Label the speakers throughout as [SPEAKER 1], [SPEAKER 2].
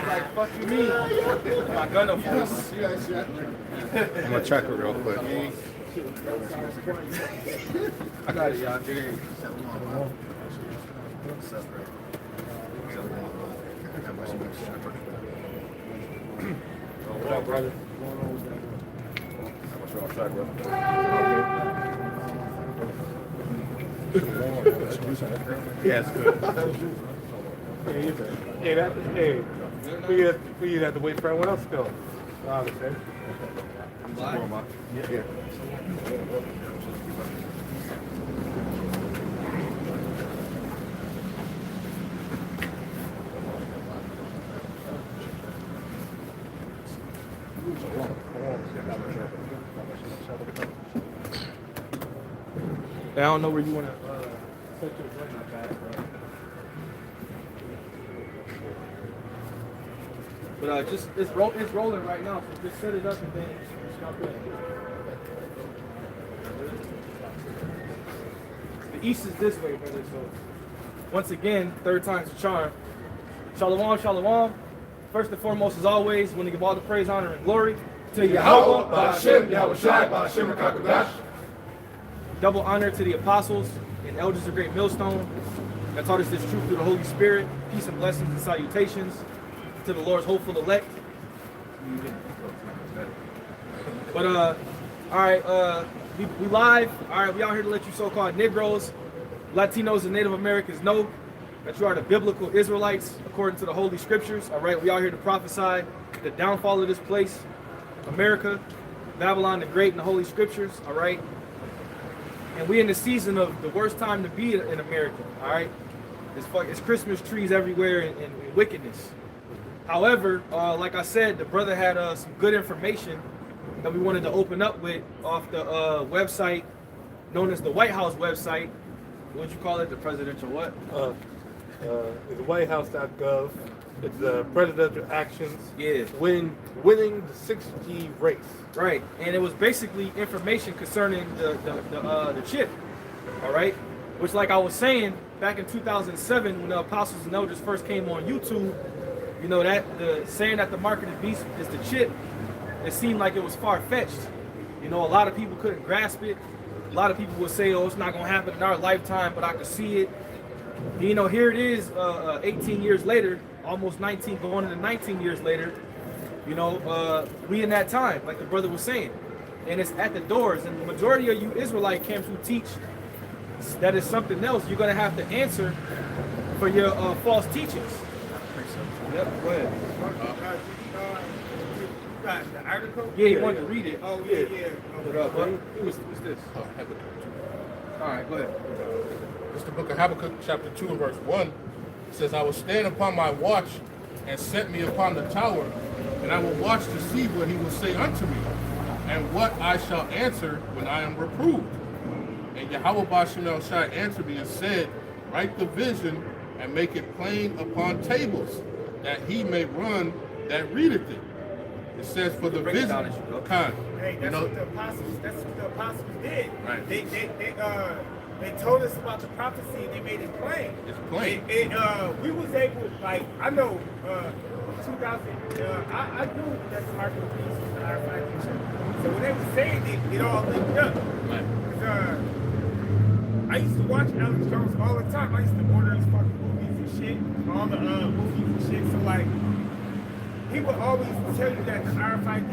[SPEAKER 1] like, fuck you mean? My gun of force.
[SPEAKER 2] I'm gonna check it real quick.
[SPEAKER 1] I got it, y'all. What up, brother?
[SPEAKER 2] Yeah, it's good.
[SPEAKER 3] Hey, we have to wait for everyone else to go. Okay.
[SPEAKER 2] Yeah.
[SPEAKER 1] I don't know where you want to set your joint up at, but just it's rolling right now, so just set it up and then jump in. The east is this way, brother. So once again, third time's a charm. Shalom, shalom. First and foremost, as always, want to give all the praise, honor, and glory to Yahweh,
[SPEAKER 4] Ba'ashem, Yahushai, Ba'ashem, Kakadash.
[SPEAKER 1] double honor to the apostles and elders of Great Millstone that taught us this truth through the Holy Spirit. Peace and blessings and salutations to the Lord's hopeful elect. But all right, we live. All right, we out here to let you so-called Negroes, Latinos, and Native Americans know that you are the biblical Israelites according to the Holy Scriptures. All right, we out here to prophesy the downfall of this place, America, Babylon the Great, and the Holy Scriptures. All right. And we in the season of the worst time to be in America, all right? It's Christmas trees everywhere and wickedness. However, like I said, the brother had some good information that we wanted to open up with off the website known as the White House website. What'd you call it? The presidential what?
[SPEAKER 3] It's whitehouse.gov. It's the presidential actions.
[SPEAKER 1] Yeah.
[SPEAKER 3] Winning the 6G race.
[SPEAKER 1] Right, and it was basically information concerning the chip, all right? Which, like I was saying, back in 2007, when the Apostles and Elders first came on YouTube, you know, that the saying that the mark of the beast is the chip, it seemed like it was far-fetched. You know, a lot of people couldn't grasp it. A lot of people would say, oh, it's not going to happen in our lifetime, but I could see it. You know, here it is 18 years later, almost 19, going into 19 years later. You know, we in that time, like the brother was saying, and it's at the doors. And the majority of you Israelite camps who teach that is something else, you're gonna have to answer for your false teachings. Yep, go ahead.
[SPEAKER 4] You got the article?
[SPEAKER 1] Yeah, you wanted to read it.
[SPEAKER 4] Oh, yeah.
[SPEAKER 1] What up, buddy? Who's this? All right, go ahead.
[SPEAKER 5] It's the book of Habakkuk, chapter 2 and verse 1. It says, I will stand upon my watch and set me upon the tower, and I will watch to see what he will say unto me, and what I shall answer when I am reproved. And Yahweh Ba'ashem shall answer me and said, write the vision and make it plain upon tables, that he may run that readeth it. It says, for the vision,
[SPEAKER 4] Hey, that's what the apostles did. Right. They told us about the prophecy and they made it plain.
[SPEAKER 5] It's plain.
[SPEAKER 4] We was able, like, I know 2000, I knew that the market of peace was the RFID chip. So when they were saying it all linked up.
[SPEAKER 5] Right.
[SPEAKER 4] I used to watch Alex Jones all the time. I used to order his fucking movies and shit, all the movies and shit. So like, he would always tell you that the RFID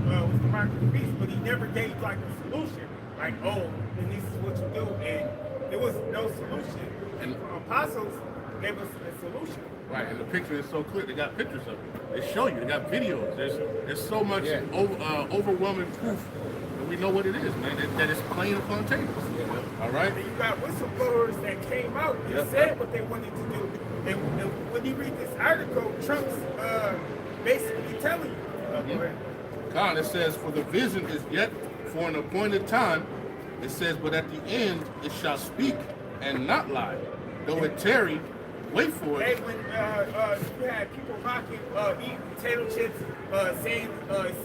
[SPEAKER 4] was the mark of the beast, but he never gave like a solution. Like, oh, and this is what you do, and there was no solution. And apostles gave us a solution.
[SPEAKER 5] Right, and the picture is so clear. They got pictures of it. They show you. They got videos. There's so much overwhelming proof that we know what it is, man. That it's plain upon tables. All right.
[SPEAKER 4] And you got whistleblowers that came out and said what they wanted to do. And when you read this article, Trump's basically telling you.
[SPEAKER 5] God, it says, for the vision is yet for an appointed time. It says, but at the end it shall speak and not lie. Though it tarry, wait for it.
[SPEAKER 4] Hey, when you had people mocking eating potato chips, saying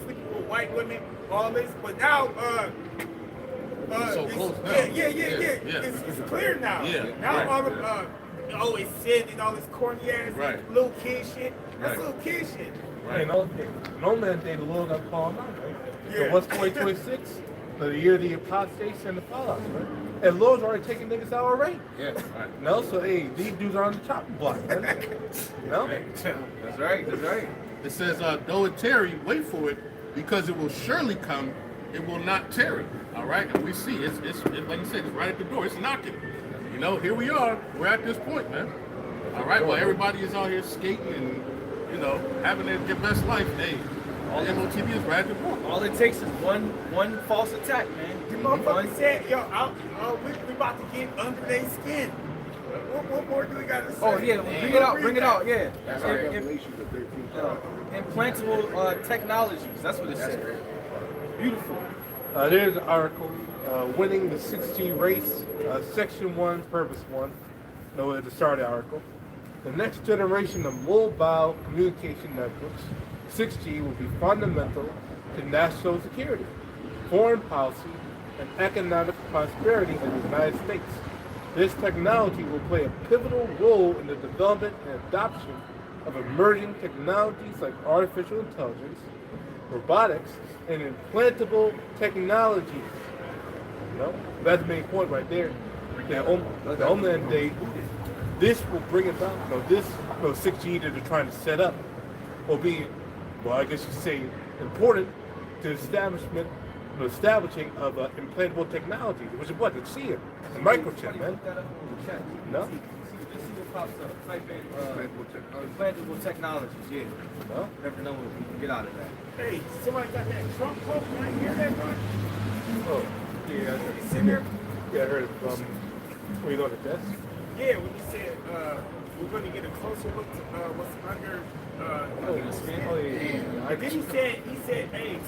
[SPEAKER 4] sleeping with white women, all this, but now
[SPEAKER 5] it's so close now.
[SPEAKER 4] Yeah. It's clear now.
[SPEAKER 5] Yeah.
[SPEAKER 4] Now
[SPEAKER 5] right.
[SPEAKER 4] all of oh, it's sin and all this corny ass
[SPEAKER 5] Right.
[SPEAKER 4] little kid shit. That's
[SPEAKER 5] Right.
[SPEAKER 4] little kid shit.
[SPEAKER 3] Hey, no man day the Lord got called out, right?
[SPEAKER 4] Yeah.
[SPEAKER 3] So what's 2026? The year of the apostates and the fallouts, right? And Lord's already taking niggas out already.
[SPEAKER 5] Yeah, right.
[SPEAKER 3] No, so hey, these dudes are on the chopping block, man. No?
[SPEAKER 1] That's right. That's right.
[SPEAKER 5] It says, though it tarry, wait for it, because it will surely come, it will not tarry. All right? And we see, it's like you said, it's right at the door. It's knocking. You know, here we are. We're at this point, man. All right? Well, everybody is out here skating and, you know, having their best life. Hey, all MOTV is right at the door.
[SPEAKER 1] All it takes is one false attack, man.
[SPEAKER 4] The motherfucker said, yo, we about to get under their skin. What more do we got to say?
[SPEAKER 1] Oh yeah, bring it out, yeah.
[SPEAKER 2] That's
[SPEAKER 1] Im-
[SPEAKER 2] our
[SPEAKER 1] im-
[SPEAKER 2] Revelation, the 13th
[SPEAKER 1] implantable technologies. That's what it said. Beautiful.
[SPEAKER 3] There's an article, winning the 6G race, section 1, purpose 1. No, at the start of the article. The next generation of mobile communication networks, 6G, will be fundamental to national security, foreign policy, and economic prosperity in the United States. This technology will play a pivotal role in the development and adoption of emerging technologies like artificial intelligence, robotics, and implantable technologies. You know, that's the main point right there. The Homeland Day, this will bring about, this 6G that they're trying to set up will be, well, I guess you say, important to establishing of implantable technology, which is what? The chip, the microchip, man.
[SPEAKER 1] Put that up in the chat.
[SPEAKER 3] No?
[SPEAKER 1] Let's see what pops up. Type in
[SPEAKER 2] Implantable technology.
[SPEAKER 1] implantable technologies. Yeah.
[SPEAKER 3] No?
[SPEAKER 1] Never know what we can get out of that.
[SPEAKER 4] Hey, somebody got that Trump quote. Can I hear that one?
[SPEAKER 3] Oh, yeah,
[SPEAKER 4] You sitting there?
[SPEAKER 3] yeah, I heard it from, where you going to desk?
[SPEAKER 4] Yeah, when he said we're going to get a closer look to what's under the skin.
[SPEAKER 3] Oh, yeah.
[SPEAKER 4] And then he said, hey,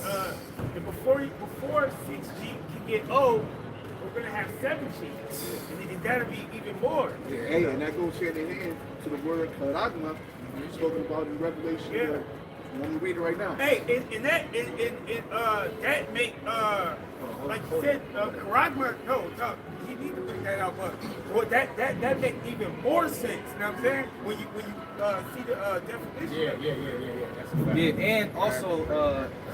[SPEAKER 4] and before 6G can get old, we're going to have 7G. And that'll be even more.
[SPEAKER 2] Yeah, hey, and that goes hand in hand to the word charagma, spoken about in Revelation.
[SPEAKER 4] Yeah.
[SPEAKER 2] Let me read it right now.
[SPEAKER 4] Hey, and that make like you said, Karagma, no, you need to bring that out, but well, that make even more sense. You know what I'm saying? When you see the definition.
[SPEAKER 5] Yeah. That's a fact.
[SPEAKER 1] Yeah, and also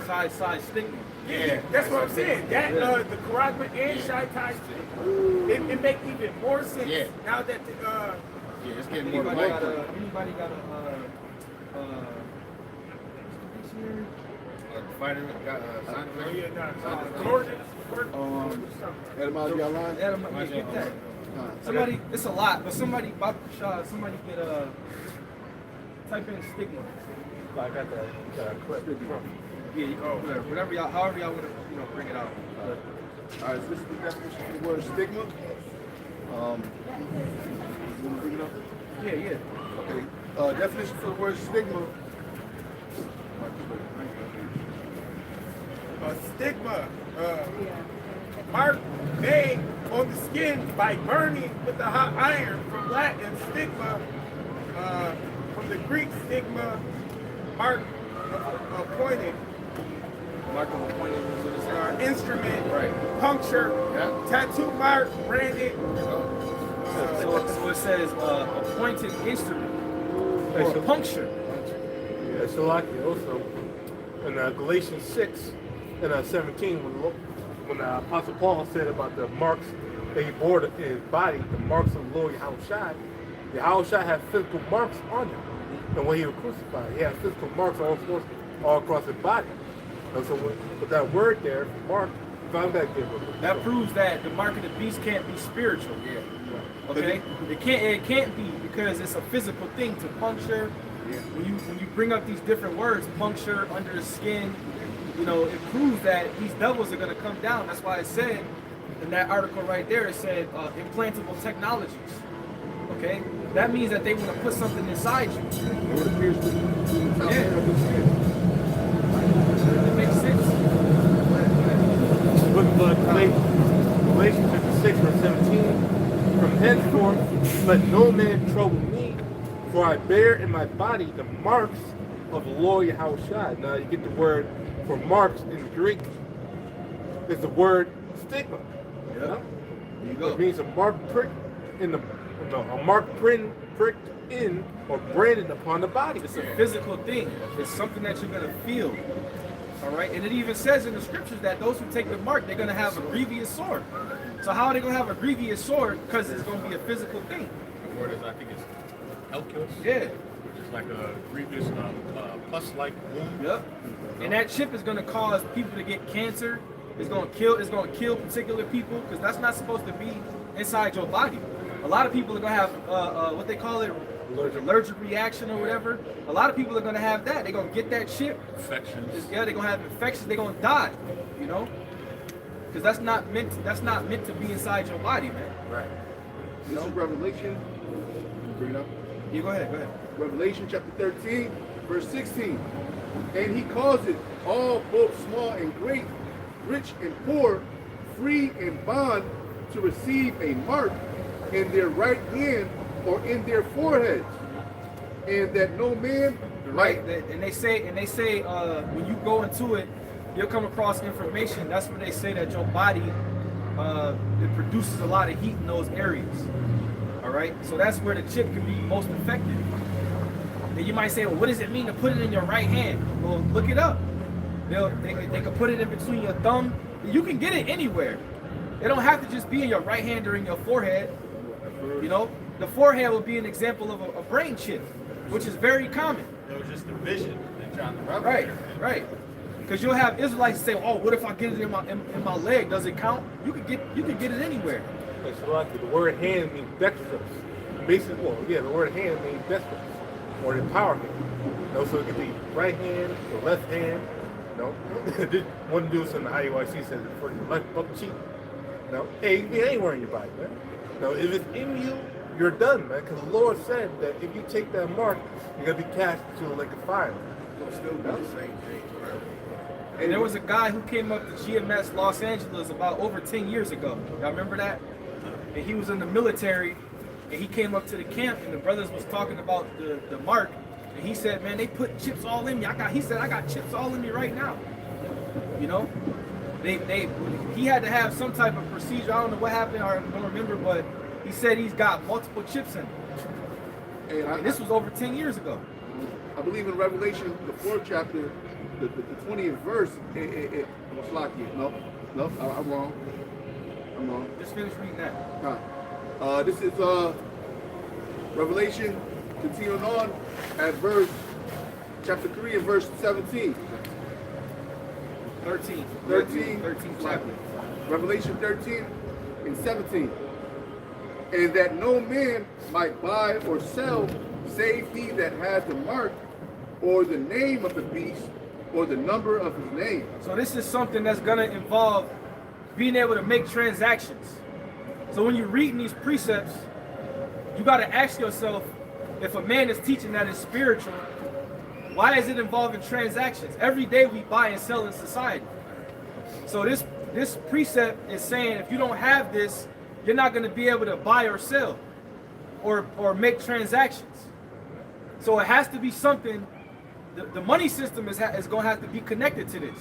[SPEAKER 1] side stigma.
[SPEAKER 4] Yeah, that's what I'm saying. That the Karagma and Shy Tai, it make even more sense
[SPEAKER 5] Yeah.
[SPEAKER 4] now that the
[SPEAKER 5] Yeah, it's getting more
[SPEAKER 1] Anybody
[SPEAKER 5] black.
[SPEAKER 1] got dictionary?
[SPEAKER 5] Fighter got sign
[SPEAKER 4] oh yeah,
[SPEAKER 5] of
[SPEAKER 4] Gordon.
[SPEAKER 2] Etymology outline.
[SPEAKER 1] Adam, yeah, get that. Somebody, it's a lot, but somebody get type in stigma.
[SPEAKER 3] I got that clip.
[SPEAKER 1] Yeah, whatever y'all, however y'all want to, bring it out.
[SPEAKER 2] All right, so this is the definition of the word stigma. You want to bring it up?
[SPEAKER 1] Yeah.
[SPEAKER 2] Okay. Definition for the word stigma.
[SPEAKER 4] Stigma, mark made on the skin by burning with the hot iron. From Latin, stigma, from the Greek stigma, mark appointed.
[SPEAKER 1] Mark of appointed, so this is
[SPEAKER 4] Instrument,
[SPEAKER 1] Right.
[SPEAKER 4] puncture,
[SPEAKER 5] Yeah.
[SPEAKER 4] tattoo mark, branded.
[SPEAKER 1] so it says appointed instrument
[SPEAKER 3] Hey,
[SPEAKER 1] or
[SPEAKER 3] so-
[SPEAKER 1] puncture.
[SPEAKER 3] Yeah, Salakia also in Galatians 6 and 17, when Apostle Paul said about the marks that he bore in his body, the marks of the Lord Yahushua had physical marks on him. And when he was crucified, he had physical marks all across his body. And so with that word there, mark, found that giver.
[SPEAKER 1] That proves that the mark of the beast can't be spiritual.
[SPEAKER 5] Yeah.
[SPEAKER 1] Okay, it can't be because it's a physical thing to puncture. When you bring up these different words, puncture, under the skin, it proves that these devils are going to come down. That's why it said in that article right there, it said implantable technologies. Okay, that means that they want to put something inside you.
[SPEAKER 2] It appears to be
[SPEAKER 1] Yeah. It makes sense.
[SPEAKER 3] But Galatians 56 verse 17, from henceforth let no man trouble me, for I bear in my body the marks of the Lord Yahushua. Now you get the word for marks in Greek. It's the word stigma.
[SPEAKER 1] Yeah. There you go.
[SPEAKER 3] It means a marked prick in the a mark pricked in or branded upon the body.
[SPEAKER 1] It's a physical thing. It's something that you're gonna feel. All right, and it even says in the scriptures that those who take the mark, they're gonna have a grievous sword. So how are they gonna have a grievous sword? Because it's gonna be a physical thing.
[SPEAKER 5] The word is, I think it's Elkios.
[SPEAKER 1] Yeah.
[SPEAKER 5] It's like a grievous, pus-like wound.
[SPEAKER 1] Yep. And that chip is gonna cause people to get cancer. It's gonna kill particular people because that's not supposed to be inside your body. A lot of people are gonna have what they call it, allergic reaction or whatever. A lot of people are gonna have that. They're gonna get that chip.
[SPEAKER 5] Infections.
[SPEAKER 1] Yeah, they're gonna have infections. They're gonna die. You know, because that's not meant to be inside your body, man.
[SPEAKER 3] Right.
[SPEAKER 2] This is Revelation. Bring it up.
[SPEAKER 1] You go ahead. Go ahead.
[SPEAKER 2] Revelation chapter 13, verse 16. And he causeth all, both small and great, rich and poor, free and bond, to receive a mark in their right hand or in their foreheads, and that no man
[SPEAKER 1] Right, and they say when you go into it, you'll come across information. That's when they say that your body it produces a lot of heat in those areas. All right, so that's where the chip can be most effective. And you might say, well, what does it mean to put it in your right hand? Well, look it up. They can put it in between your thumb. You can get it anywhere. It don't have to just be in your right hand or in your forehead. You know, the forehead will be an example of a brain chip, which is very common.
[SPEAKER 6] It was just a vision that John the
[SPEAKER 1] Right,
[SPEAKER 6] Revelator.
[SPEAKER 1] right. Because you'll have Israelites say, "Oh, what if I get it in my leg? Does it count?" You can get it anywhere.
[SPEAKER 3] It's like the word hand means dexterous. Basically, well, yeah, the word hand means dexterous, or the power hand. You know, so it could be right hand or left hand. You know, one dude in the IUIC says it for your left butt cheek. You know, hey, it can be anywhere in your body, man. You know, if it's in you, you're done, man. Because the Lord said that if you take that mark, you're gonna be cast into a lake of fire.
[SPEAKER 2] will still do the same thing.
[SPEAKER 1] And there was a guy who came up to GMS Los Angeles about over 10 years ago. Y'all remember that? And he was in the military, and he came up to the camp, and the brothers was talking about the mark, and he said, "Man, they put chips all in me. He said, I got chips all in me right now." You know, he had to have some type of procedure. I don't know what happened, or I don't remember, but he said he's got multiple chips in him. And this was over 10 years ago.
[SPEAKER 2] I believe in Revelation, the 4th chapter, the 20th verse. It's like you. No, I'm wrong.
[SPEAKER 1] Just finish reading that.
[SPEAKER 2] This is Revelation, continuing on at chapter 3 and verse 17.
[SPEAKER 1] 13 chapter.
[SPEAKER 2] Revelation 13 and 17. And that no man might buy or sell, save he that had the mark, or the name of the beast, or the number of his name.
[SPEAKER 1] So this is something that's gonna involve being able to make transactions. So when you're reading these precepts, you gotta ask yourself, if a man is teaching that is spiritual, why is it involving transactions? Every day we buy and sell in society. So this precept is saying if you don't have this, you're not gonna be able to buy or sell or make transactions. So it has to be something. The money system is going to have to be connected to this.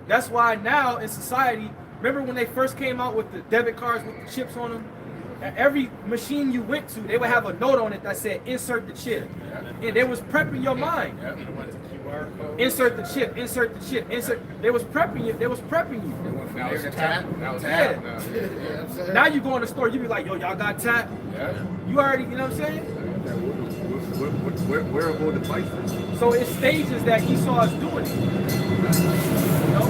[SPEAKER 1] That's why now in society, remember when they first came out with the debit cards with the chips on them? At every machine you went to, they would have a note on it that said, insert the chip. And they was prepping your mind. Insert the chip, insert the chip, insert. They was prepping you.
[SPEAKER 5] Now it's tap. Now it's
[SPEAKER 1] Yeah.
[SPEAKER 5] tap.
[SPEAKER 1] Now you go in the store, you be like, yo, y'all got tap? You already, you know what I'm saying?
[SPEAKER 2] Wearable devices.
[SPEAKER 1] So it's stages that Esau is doing it. You know?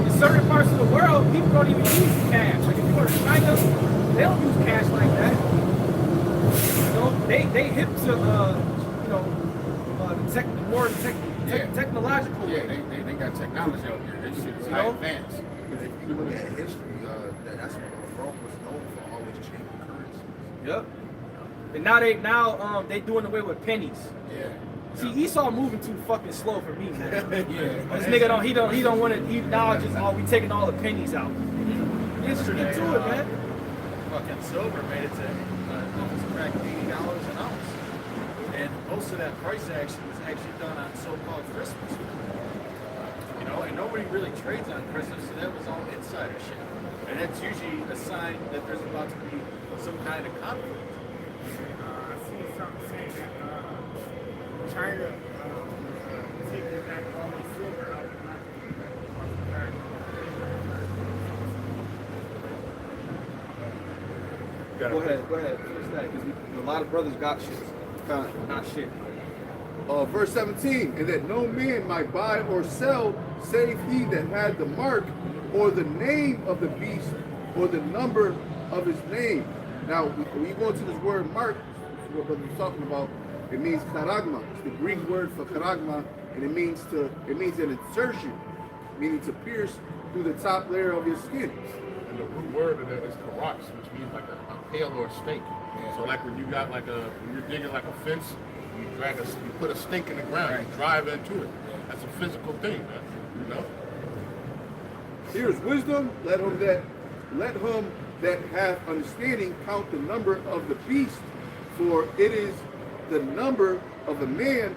[SPEAKER 1] In certain parts of the world, people don't even use cash. Like if you go to China, they don't use cash like that. You know, they hip to the technological
[SPEAKER 5] Yeah,
[SPEAKER 1] way.
[SPEAKER 5] they got technology out here. This shit is
[SPEAKER 1] You
[SPEAKER 5] high
[SPEAKER 1] know?
[SPEAKER 5] advanced.
[SPEAKER 2] If you look at history, that's what Rome was known for, always changing currency.
[SPEAKER 1] Yep. And now they doing away with pennies.
[SPEAKER 5] Yeah.
[SPEAKER 1] See, Esau moving too fucking slow for me, man.
[SPEAKER 5] Yeah.
[SPEAKER 1] This nigga he don't want to. He now just we taking all the pennies out. Just get to it, man.
[SPEAKER 6] Fucking silver made it to almost cracked $80 an ounce. And most of that price action was actually done on so-called Christmas. You know, and nobody really trades on Christmas, so that was all insider shit. And that's usually a sign that there's about to be some kind of conflict.
[SPEAKER 4] I seen something saying that China taking back all the silver out of
[SPEAKER 1] Go ahead. Finish that, because a lot of brothers got shit. Not shit.
[SPEAKER 2] Verse 17, and that no man might buy or sell save he that had the mark or the name of the beast or the number of his name. Now, when you go into this word mark, what brother was talking about, it means charagma. It's the Greek word for charagma, and it means an insertion, meaning to pierce through the top layer of your skin.
[SPEAKER 5] And the root word of that is karax, which means like a pail or a stake. So like when you got like when you're digging like a fence, you put a stake in the ground, you drive into it. That's a physical thing, man. You know?
[SPEAKER 2] Here is wisdom. Let him that hath understanding count the number of the beast, for it is the number of a man,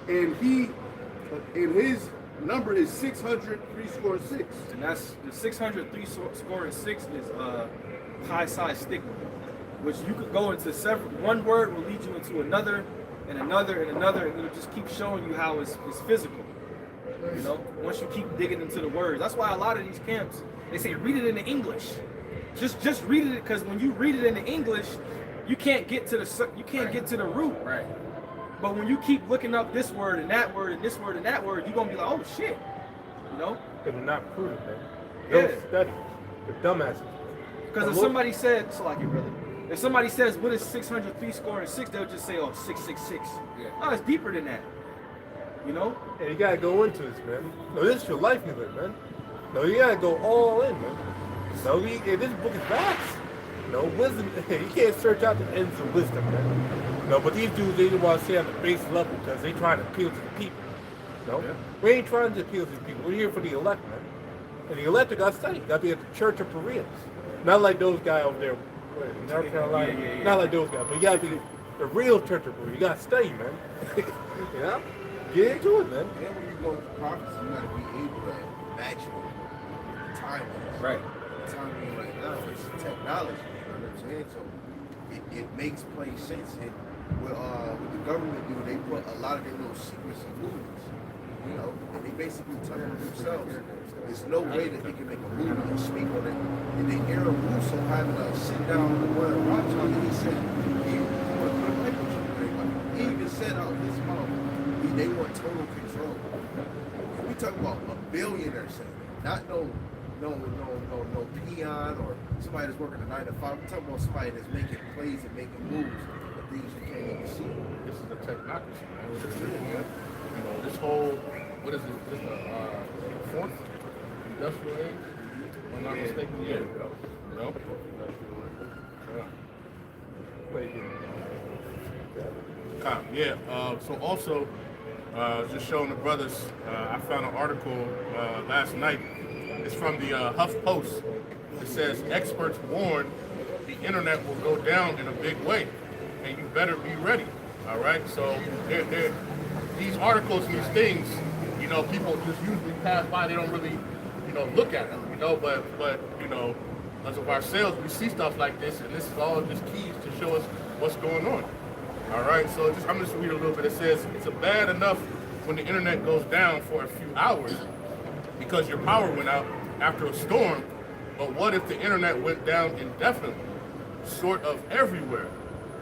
[SPEAKER 2] and his number is 603
[SPEAKER 1] And that's the 603 scoring 6 is high size stigma, which you could go into several. One word will lead you into another, and another, and another, and it'll just keep showing you how it's physical. You know, once you keep digging into the words, that's why a lot of these camps they say read it in the English. Just read it, because when you read it in the English, you can't get to the root.
[SPEAKER 6] Right.
[SPEAKER 1] But when you keep looking up this word and that word and this word and that word, you're gonna be like, oh shit, you know?
[SPEAKER 3] They were not prudent, man.
[SPEAKER 1] Yeah.
[SPEAKER 3] Don't study. They're dumbasses.
[SPEAKER 1] Because if somebody said, so like it really, if somebody says what is 603 scoring 6, they'll just say, oh, 666.
[SPEAKER 6] Yeah.
[SPEAKER 1] Oh, it's deeper than that. You know?
[SPEAKER 3] Yeah, you gotta go into this, man. No, this is your livelihood, man. No, you gotta go all in, man. No, this book is vast. No wisdom. You can't search out the ends of wisdom, man. No, but these dudes, they want to stay on the base level because they trying to appeal to the people. No, we ain't trying to appeal to the people. We're here for the elect, man. And the elect got to study. Got to be at the Church of Bereans. Not like those guys over there in North Carolina.
[SPEAKER 1] Yeah.
[SPEAKER 3] Not like those guys, but you got to be the real Church of Bereans. You got to study, man. You know, get into it, man.
[SPEAKER 7] And when you go to prophets, you gotta be able to match the time.
[SPEAKER 1] Right.
[SPEAKER 7] The timing right now is technology. You know what I'm saying? So it makes plain sense. And what the government do, they put a lot of their little secrets in movies. You know, and they basically tell them themselves. There's no way that they can make a movie and speak on it. And then Aaron Russo having to sit down with one and watch on it, he said, he even said out of his mouth, they want total control. We talking about a billionaire saying, not no peon or somebody that's working a 9 to 5. We're talking about somebody that's making plays and making moves of things you can't even see.
[SPEAKER 5] This is the technocracy, man. What it's doing, man. You know, this whole, what is it? This is the fourth industrial age? If I'm not mistaken, yeah. You know? Yeah. So also, just showing the brothers, I found an article last night. It's from the Huff Post. It says, experts warn the internet will go down in a big way, and you better be ready. All right? So these articles and these things, you know, people just usually pass by. They don't really, you know, look at them, you know, but you know, as of ourselves, we see stuff like this, and this is all just keys to show us what's going on. All right, so I'm just read a little bit. It says, it's bad enough when the internet goes down for a few hours because your power went out after a storm, but what if the internet went down indefinitely, sort of everywhere?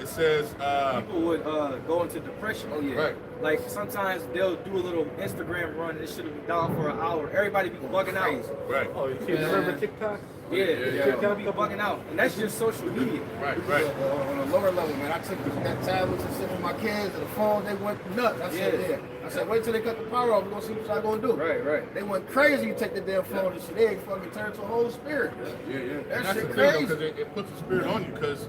[SPEAKER 5] It says...
[SPEAKER 1] people would go into depression.
[SPEAKER 6] Oh, yeah.
[SPEAKER 5] Right.
[SPEAKER 1] Like, sometimes they'll do a little Instagram run and it should have been down for an hour. Everybody be bugging out.
[SPEAKER 6] Right.
[SPEAKER 3] Oh, you remember TikTok?
[SPEAKER 1] Yeah,
[SPEAKER 5] Yeah.
[SPEAKER 1] TikTok be bugging out. And that's just social media.
[SPEAKER 5] Right.
[SPEAKER 7] On a lower level, man, I took that tablet to sit with my kids and the phone, they went nuts. I said,
[SPEAKER 1] Yeah.
[SPEAKER 7] I said, wait till they cut the power off, we're gonna see what y'all gonna do.
[SPEAKER 1] Right.
[SPEAKER 7] They went crazy, you take the damn phone and shit, they fucking turn to a whole spirit.
[SPEAKER 5] Yeah.
[SPEAKER 7] That
[SPEAKER 5] And that's
[SPEAKER 7] shit
[SPEAKER 5] the thing,
[SPEAKER 7] crazy.
[SPEAKER 5] because it puts a spirit on you, because,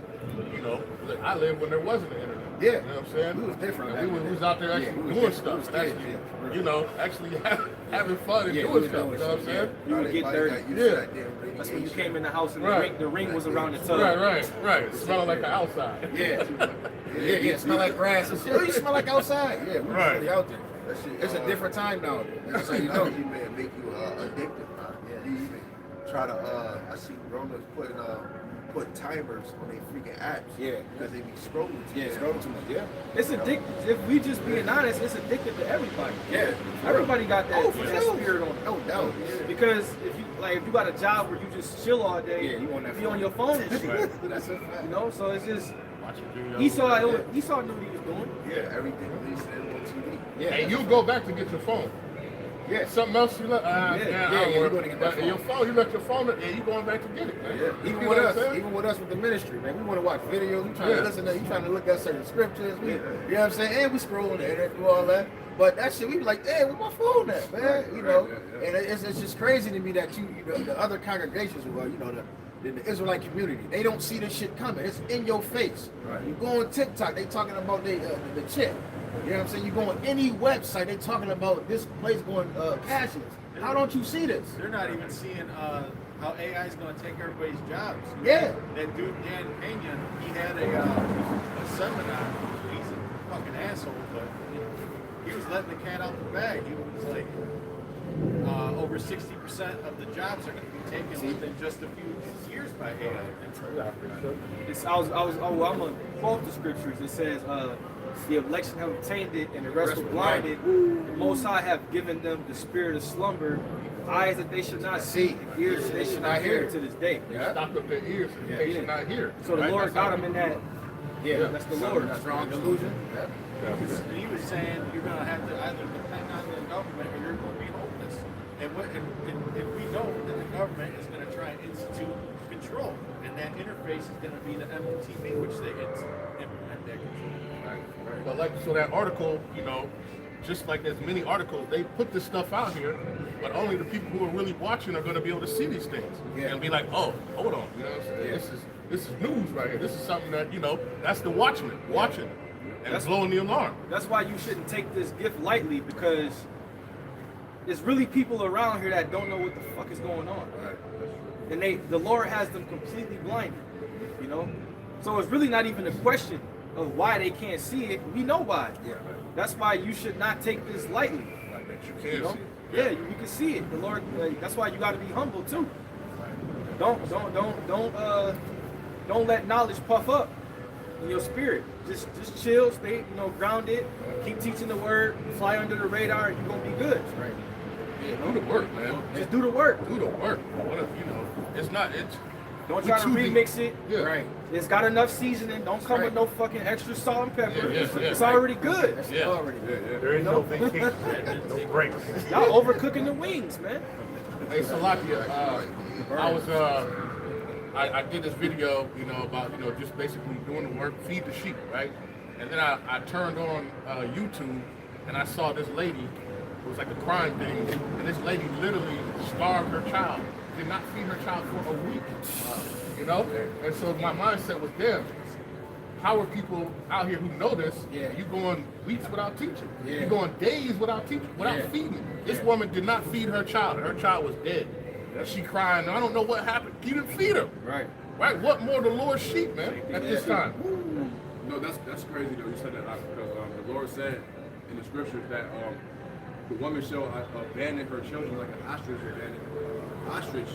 [SPEAKER 5] you know, I lived when there wasn't an internet.
[SPEAKER 7] Yeah.
[SPEAKER 5] You know what I'm saying?
[SPEAKER 7] We was different
[SPEAKER 5] And
[SPEAKER 7] back
[SPEAKER 5] we
[SPEAKER 7] then.
[SPEAKER 5] was out there actually
[SPEAKER 7] Yeah, we was
[SPEAKER 5] doing
[SPEAKER 7] different.
[SPEAKER 5] stuff.
[SPEAKER 7] We was
[SPEAKER 5] Actually,
[SPEAKER 7] kids, yeah, for real.
[SPEAKER 5] you know, actually having fun and
[SPEAKER 7] Yeah, we
[SPEAKER 5] doing
[SPEAKER 7] was
[SPEAKER 5] stuff.
[SPEAKER 7] doing
[SPEAKER 5] You know what I'm
[SPEAKER 7] shit,
[SPEAKER 5] saying?
[SPEAKER 1] You would get dirty. That's when you came in the house and the ring was around the tub.
[SPEAKER 5] Right. Smelling like the outside.
[SPEAKER 7] Yeah, smell like grass and shit. Oh, you smell like outside. Yeah, we was
[SPEAKER 5] Right.
[SPEAKER 7] really out there. It's a different time now. That's how you know.
[SPEAKER 2] Technology, man, make you addicted, man. You even try to, I see grown-ups putting
[SPEAKER 7] put timers on their freaking apps.
[SPEAKER 1] Yeah.
[SPEAKER 7] Because they be scrolling. too
[SPEAKER 1] Yeah,
[SPEAKER 7] much.
[SPEAKER 1] scrolling too much. Yeah, it's addictive. If we just being honest, it's addictive to everybody.
[SPEAKER 7] Yeah.
[SPEAKER 1] Everybody got that,
[SPEAKER 7] Oh, for
[SPEAKER 1] that
[SPEAKER 7] sure.
[SPEAKER 1] spirit on them.
[SPEAKER 7] No doubt.
[SPEAKER 1] Because if you got a job where you just chill all day,
[SPEAKER 7] Yeah, you on that
[SPEAKER 1] be on your phone and shit.
[SPEAKER 7] That's a fact.
[SPEAKER 1] You know, so it's just
[SPEAKER 5] Watching videos.
[SPEAKER 1] Esau knew what he was doing.
[SPEAKER 7] Yeah, everything they said on TV.
[SPEAKER 1] Yeah,
[SPEAKER 5] And you go back to get your phone.
[SPEAKER 7] Yeah.
[SPEAKER 5] Something else you left.
[SPEAKER 7] you're gonna get that phone.
[SPEAKER 5] Your phone, you left your phone, and you going back to get it. Man.
[SPEAKER 7] Yeah.
[SPEAKER 5] You
[SPEAKER 7] Even
[SPEAKER 5] know
[SPEAKER 7] with
[SPEAKER 5] what I'm
[SPEAKER 7] us,
[SPEAKER 5] saying?
[SPEAKER 7] even with us with the ministry, man, we want to watch videos. We trying
[SPEAKER 5] Yeah.
[SPEAKER 7] to listen to, you trying to look at certain scriptures. We, you know what I'm saying? And we scroll on the internet, do all that. But that shit, we be like, hey, where my phone at, man? You know, and it's just crazy to me that you know, the other congregations, well, you know, the Israelite community, they don't see this shit coming. It's in your face.
[SPEAKER 2] Right.
[SPEAKER 7] You go on TikTok, they talking about the chick. You know what I'm saying? You go on any website, they talking about this place going cashless. How don't you see this?
[SPEAKER 6] They're not even seeing how AI is going to take everybody's jobs.
[SPEAKER 7] Yeah.
[SPEAKER 6] That dude Dan Pena, he had a seminar. He's a fucking asshole, but he was letting the cat out the bag. He was like, over 60% of the jobs are going to be taken within just a few years by AI.
[SPEAKER 1] I'm gonna quote the scriptures. It says, "The election have obtained it, and the rest were blinded. The Most High have given them the spirit of slumber, eyes that they should not see, ears that they should not hear to this day."
[SPEAKER 7] Yeah.
[SPEAKER 5] Stopped up their ears in case you're not here.
[SPEAKER 1] So the
[SPEAKER 5] Right?
[SPEAKER 1] Lord
[SPEAKER 5] That's
[SPEAKER 1] got
[SPEAKER 5] how-
[SPEAKER 1] them in that.
[SPEAKER 7] Yeah,
[SPEAKER 1] That's the Lord.
[SPEAKER 7] Strong delusion. Yeah.
[SPEAKER 6] And he was saying you're going to have to either depend on the government or you're going to be homeless. And if we know that the government is going to try and institute control, and that interface is going to be the MOTV, which they implement that control.
[SPEAKER 5] But like, so that article, you know, just like there's many articles, they put this stuff out here, but only the people who are really watching are going to be able to see these things and be like, oh, hold on, you know what I'm saying? This is news right here. This is something that, you know, that's the watchman watching and
[SPEAKER 1] That's-
[SPEAKER 5] blowing the alarm.
[SPEAKER 1] That's why you shouldn't take this gift lightly, because there's really people around here that don't know what the fuck is going on. And the Lord has them completely blinded, you know? So it's really not even a question of why they can't see it. We know why.
[SPEAKER 7] Yeah.
[SPEAKER 1] That's why you should not take this lightly.
[SPEAKER 5] Like that you
[SPEAKER 1] You
[SPEAKER 5] can
[SPEAKER 1] know?
[SPEAKER 5] see.
[SPEAKER 1] Yeah, you can see it. The Lord. That's why you got to be humble too. Don't let knowledge puff up in your spirit. Just chill, stay, grounded. Keep teaching the word. Fly under the radar. You're gonna be good.
[SPEAKER 7] Right.
[SPEAKER 5] Yeah, do the work, man.
[SPEAKER 1] Just do the work.
[SPEAKER 5] Do the work. What if, you know, it's not, it's,
[SPEAKER 1] Don't
[SPEAKER 5] we
[SPEAKER 1] try to
[SPEAKER 5] choosing-
[SPEAKER 1] remix it.
[SPEAKER 5] Yeah.
[SPEAKER 7] Right.
[SPEAKER 1] It's got enough seasoning. Don't come with no fucking extra salt and pepper.
[SPEAKER 5] Yeah, yeah,
[SPEAKER 1] It's
[SPEAKER 5] yeah.
[SPEAKER 1] already good.
[SPEAKER 7] That's
[SPEAKER 5] Yeah.
[SPEAKER 7] already good.
[SPEAKER 3] There is no vacation, no breaks.
[SPEAKER 1] Y'all overcooking the wings, man.
[SPEAKER 5] Hey, Salakia, I did this video, you know, about, you know, just basically doing the work, feed the sheep, right? And then I turned on YouTube and I saw this lady, it was like a crime thing, and this lady literally starved her child, did not feed her child for a week, you know? And so my mindset was, damn, how are people out here who know this?
[SPEAKER 7] Yeah.
[SPEAKER 5] You going weeks without teaching.
[SPEAKER 7] Yeah.
[SPEAKER 5] You going days without teaching, without
[SPEAKER 7] Yeah.
[SPEAKER 5] feeding. This woman did not feed her child. Her child was dead. And she crying, I don't know what happened. You didn't feed her.
[SPEAKER 1] Right.
[SPEAKER 5] Right? What more the Lord's sheep, man, at this time?
[SPEAKER 2] No, that's crazy though. You said that because the Lord said in the scriptures that the woman shall abandon her children like an ostrich abandoned ostrich.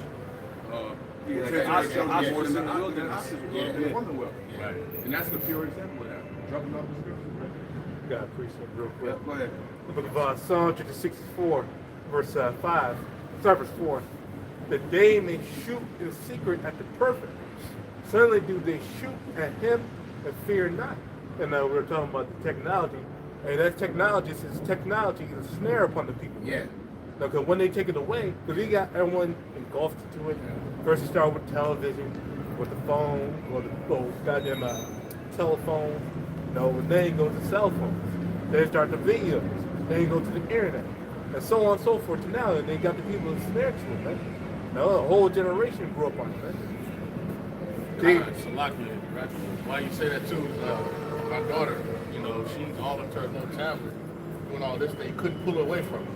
[SPEAKER 1] Yeah, like
[SPEAKER 2] takes
[SPEAKER 1] an
[SPEAKER 2] her
[SPEAKER 1] ostrich
[SPEAKER 2] children more than
[SPEAKER 1] in the
[SPEAKER 2] the
[SPEAKER 1] wilderness.
[SPEAKER 2] ostrich will,
[SPEAKER 7] Yeah.
[SPEAKER 2] and the woman will.
[SPEAKER 5] Right.
[SPEAKER 2] And that's the pure example of that. Dropping off the scriptures. Right?
[SPEAKER 3] Got a precept real quick.
[SPEAKER 1] Go ahead.
[SPEAKER 3] The book of Psalm 64, verse 5, start verse 4. That they may shoot in secret at the perfect. Certainly do they shoot at him and fear not. And we're talking about the technology. And that technology is a snare upon the people.
[SPEAKER 7] Yeah.
[SPEAKER 3] Now, because when they take it away, because we got everyone engulfed into it. First, it started with television, with the phone, or the goddamn telephone. And then you go to cell phones. Then you start the videos. Then you go to the internet, and so on and so forth. To now, and they got the people ensnared to it, man. Now, a whole generation grew up on it, man.
[SPEAKER 5] Salakia, right? Why you say that too is my daughter, you know, she's all into her little tablet, doing all this thing, couldn't pull her away from it.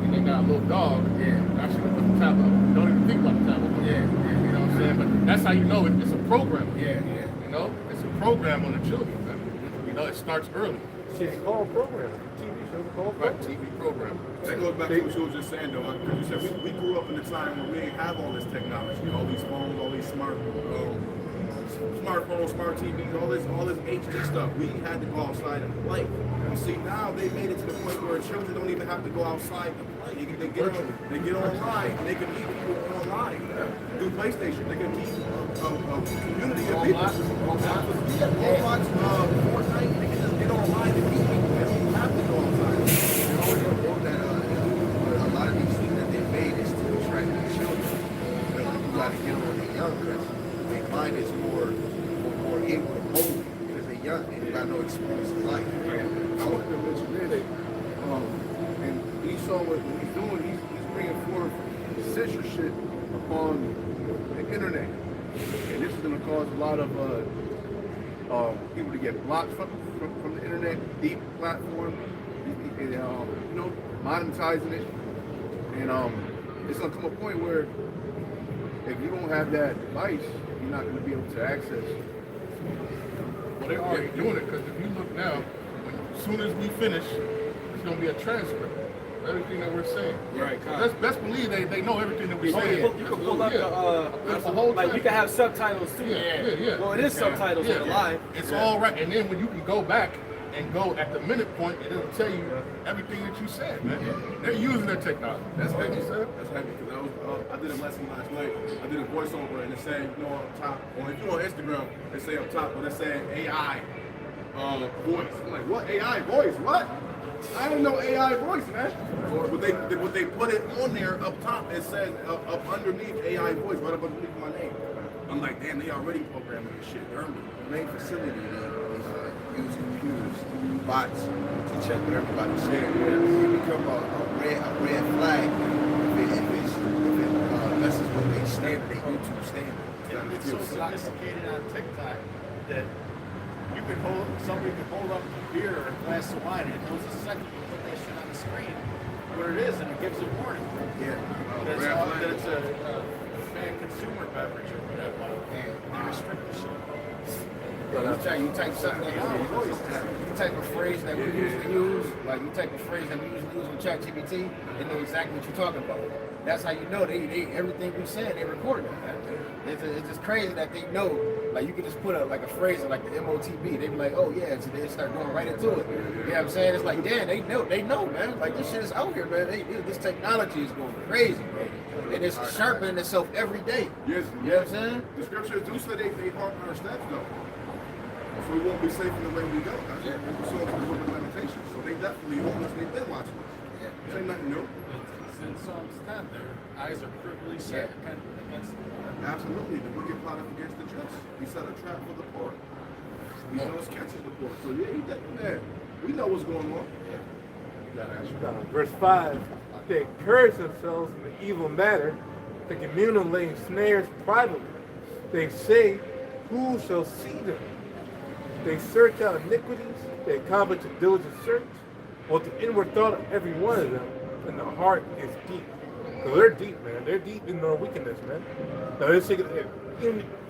[SPEAKER 5] And they got a little dog, now she can put the tablet up. Don't even think about the tablet.
[SPEAKER 7] Yeah.
[SPEAKER 5] You know what I'm saying? But that's how you know it's a program.
[SPEAKER 7] Yeah.
[SPEAKER 5] You know, it's a program on the children, man. You know, it starts early.
[SPEAKER 3] She's called programming, TV
[SPEAKER 5] Right, TV program.
[SPEAKER 2] That goes back to what you were just saying, though. Because you said we grew up in a time where we didn't have all this technology, all these phones, all these smartphones, smart TVs, all this HD stuff. We had to go outside and play. And see, now they made it to the point where children don't even have to go outside to play. They get online and they can meet people online through PlayStation. They can meet a community of people. Roblox, Fortnite, they can just get online and meet people. They don't have to go outside.
[SPEAKER 7] A lot of these things that they made is to attract the children. You got to get them when they're young because their mind is more able to mold because they're young and you got no experience in life.
[SPEAKER 2] I wanted to mention this, and Esau, what he's doing, he's bringing forth censorship upon the internet, and this is going to cause a lot of people to get blocked from the internet, deep platform, and, monetizing it, and it's going to come a point where if you don't have that device, you're not going to be able to access it.
[SPEAKER 5] Well, they're already doing it because if you look now, as soon as we finish, it's going to be a transcript of everything that we're saying.
[SPEAKER 1] Right.
[SPEAKER 5] Best believe they know everything that we're
[SPEAKER 1] Oh,
[SPEAKER 5] saying.
[SPEAKER 1] you can pull up
[SPEAKER 5] That's the whole
[SPEAKER 1] like
[SPEAKER 5] time.
[SPEAKER 1] you can have subtitles too.
[SPEAKER 5] Yeah.
[SPEAKER 1] Well, it is subtitles in the live.
[SPEAKER 5] It's all right, and then when you can go back and go at the minute point, and it'll tell you everything that you said, man. They're using their technology.
[SPEAKER 2] That's heavy, sir. That's heavy because I did a lesson last night. I did a voiceover and it said, up top, or if you're on Instagram, they say up top, but it said AI voice. I'm like, what AI voice? What? I didn't know AI voice, man. But they put it on there up top. It says up underneath AI voice, right up underneath my name. I'm like, damn, they already programming this shit early.
[SPEAKER 7] The main facility is use computers, bots to check what everybody's saying. It become a red flag if it messes with their standard, their YouTube standard.
[SPEAKER 6] It's so sophisticated on TikTok that somebody could hold up a beer or a glass of wine and it knows a second to put that shit on the screen what it is and it gives a warning.
[SPEAKER 7] Yeah.
[SPEAKER 6] That it's a bad consumer beverage or whatever. And they restrict the shit.
[SPEAKER 8] You type something that you type a phrase that we usually use, like you type a phrase that we usually use on ChatGPT, they know exactly what you're talking about. That's how you know they everything we said they recorded it. It's just crazy that they know. Like you can just put a phrase like the MOTB. They be like, oh yeah, so they start going right into it. You know what I'm saying? It's like, damn, they know, man. Like this shit is out here, man. This technology is going crazy, man. And it's sharpening itself every day.
[SPEAKER 2] Yes.
[SPEAKER 8] You know what I'm saying?
[SPEAKER 2] The scriptures do say they harden our steps, though. So we won't be safe in the way we go. That's it. We saw it in the book of Lamentations. So they definitely hold us. They've been watching us. This ain't nothing new.
[SPEAKER 6] It's in Psalms 10 their eyes are privily set against the Lord.
[SPEAKER 2] Absolutely. The wicked plot up against the just. He set a trap for the poor. He knows catches the poor. So yeah, he definitely there. We know what's going on.
[SPEAKER 3] Verse 5, they encourage themselves in the evil matter, they commune laying snares privately. They say, who shall see them? They search out iniquities, they accomplish a diligent search, while the inward thought of every one of them, and the heart is deep. So they're deep, man. They're deep in their wickedness, man. Now,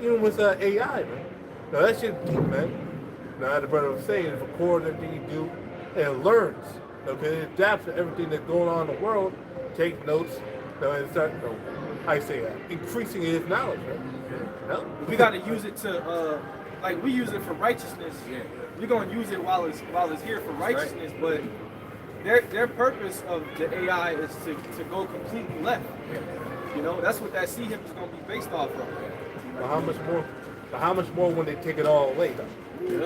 [SPEAKER 3] even with AI, man. Now, that shit's deep, man. Now, the brother was saying, it records everything you do, and it learns. Okay, it adapts to everything that's going on in the world, takes notes, and starts, increasing his knowledge, right? No?
[SPEAKER 1] We got to use it to, like we use it for righteousness. We're gonna use it while it's here for righteousness, but their purpose of the AI is to go completely left. You know, that's what that CHIP is gonna be based off of.
[SPEAKER 3] But how much more when they take it all away, though?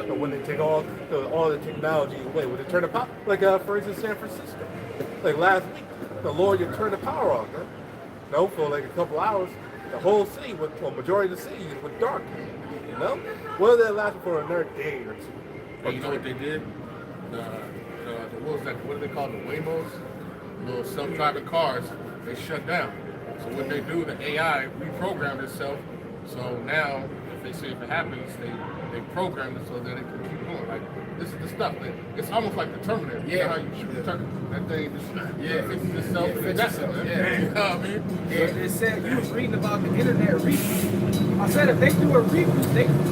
[SPEAKER 3] So when they take all the technology away, when they turn the power, like for instance, San Francisco, like last week, the lawyer turned the power off, man. No, for like a couple hours, the whole city, majority of the city went dark. You know, whether that lasted for another day or two.
[SPEAKER 5] And you know what they did? What do they call the Waymos? Little self-driving cars. They shut down. So what they do, the AI reprogrammed itself. So now, if they say if it happens, they program it so that it can keep going. Like this is the stuff. It's almost like the Terminator. You know how you shoot the Terminator? That thing just fixes itself. You know what I mean?
[SPEAKER 1] It said you was reading about the internet reboot. I said if they do a reboot, they gonna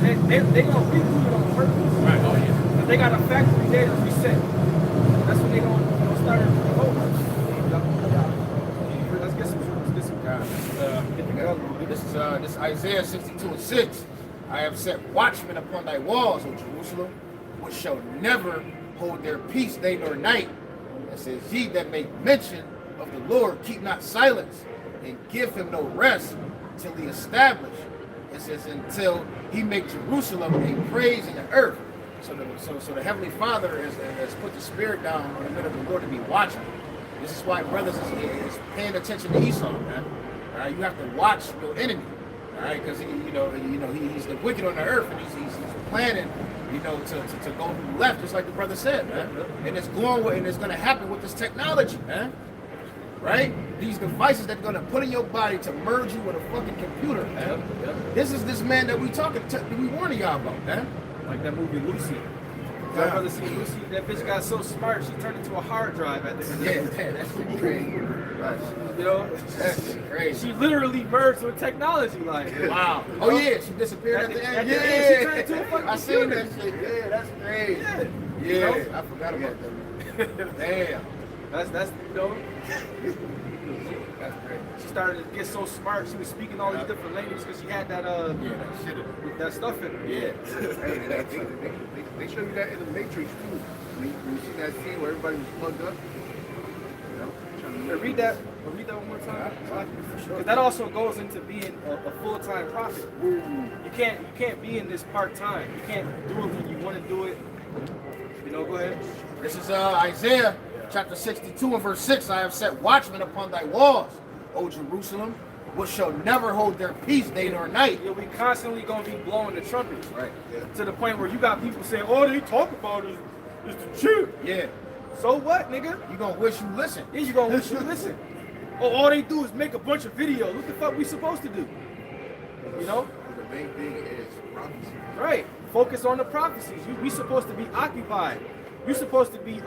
[SPEAKER 1] reboot it on purpose.
[SPEAKER 5] Right. Oh yeah.
[SPEAKER 1] They got a factory there to reset. That's what they gonna do. started. Let's get some.
[SPEAKER 8] This Isaiah 62:6. I have set watchmen upon thy walls, O Jerusalem, which shall never hold their peace day nor night. It says, ye that make mention of the Lord, keep not silence, and give him no rest till he establish. It says, until he make Jerusalem a praise in the earth. So the Heavenly Father has put the Spirit down on the men of the Lord to be watching. This is why brothers is paying attention to Esau, man. All right, you have to watch your enemy. All right, because he's the wicked on the earth, and he's planning, to go left, just like the brother said, man. And it's going to happen with this technology, man. Right? These devices that are going to put in your body to merge you with a fucking computer, man. This is this man that we warning y'all about, man.
[SPEAKER 1] Like that movie Lucy. My brother seen Lucy. That bitch got so smart, she turned into a hard drive at the end of the day.
[SPEAKER 8] Yeah, that's crazy.
[SPEAKER 1] That's
[SPEAKER 8] crazy.
[SPEAKER 1] She literally merged with technology, like.
[SPEAKER 8] Wow. Oh yeah, she disappeared at the end.
[SPEAKER 1] She turned into a fucking
[SPEAKER 8] I seen
[SPEAKER 1] computer.
[SPEAKER 8] that shit. Yeah, that's crazy.
[SPEAKER 1] Yeah.
[SPEAKER 8] I forgot about that. Damn.
[SPEAKER 1] That's That's
[SPEAKER 8] crazy.
[SPEAKER 1] She started to get so smart. She was speaking all these different languages because she had that that stuff in her.
[SPEAKER 8] Yeah.
[SPEAKER 2] They show you that in the Matrix too. When you see that scene where everybody was plugged up.
[SPEAKER 1] Read that one more time. Because that also goes into being a full-time prophet. You can't be in this part-time. You can't do it when you want to do it. Go ahead.
[SPEAKER 8] This is Isaiah chapter 62 and verse 6. I have set watchmen upon thy walls, O Jerusalem, which shall never hold their peace day nor night.
[SPEAKER 1] Yeah, we constantly gonna be blowing the trumpets.
[SPEAKER 8] Right. Yeah.
[SPEAKER 1] To the point where you got people saying, all they talk about is the truth.
[SPEAKER 8] Yeah.
[SPEAKER 1] So what, nigga?
[SPEAKER 8] You gonna wish you listen.
[SPEAKER 1] Yeah, you gonna wish you listen. All they do is make a bunch of videos. What the fuck we supposed to do?
[SPEAKER 7] The main thing is prophecy.
[SPEAKER 1] Right. Focus on the prophecies. We supposed to be occupied. We supposed to be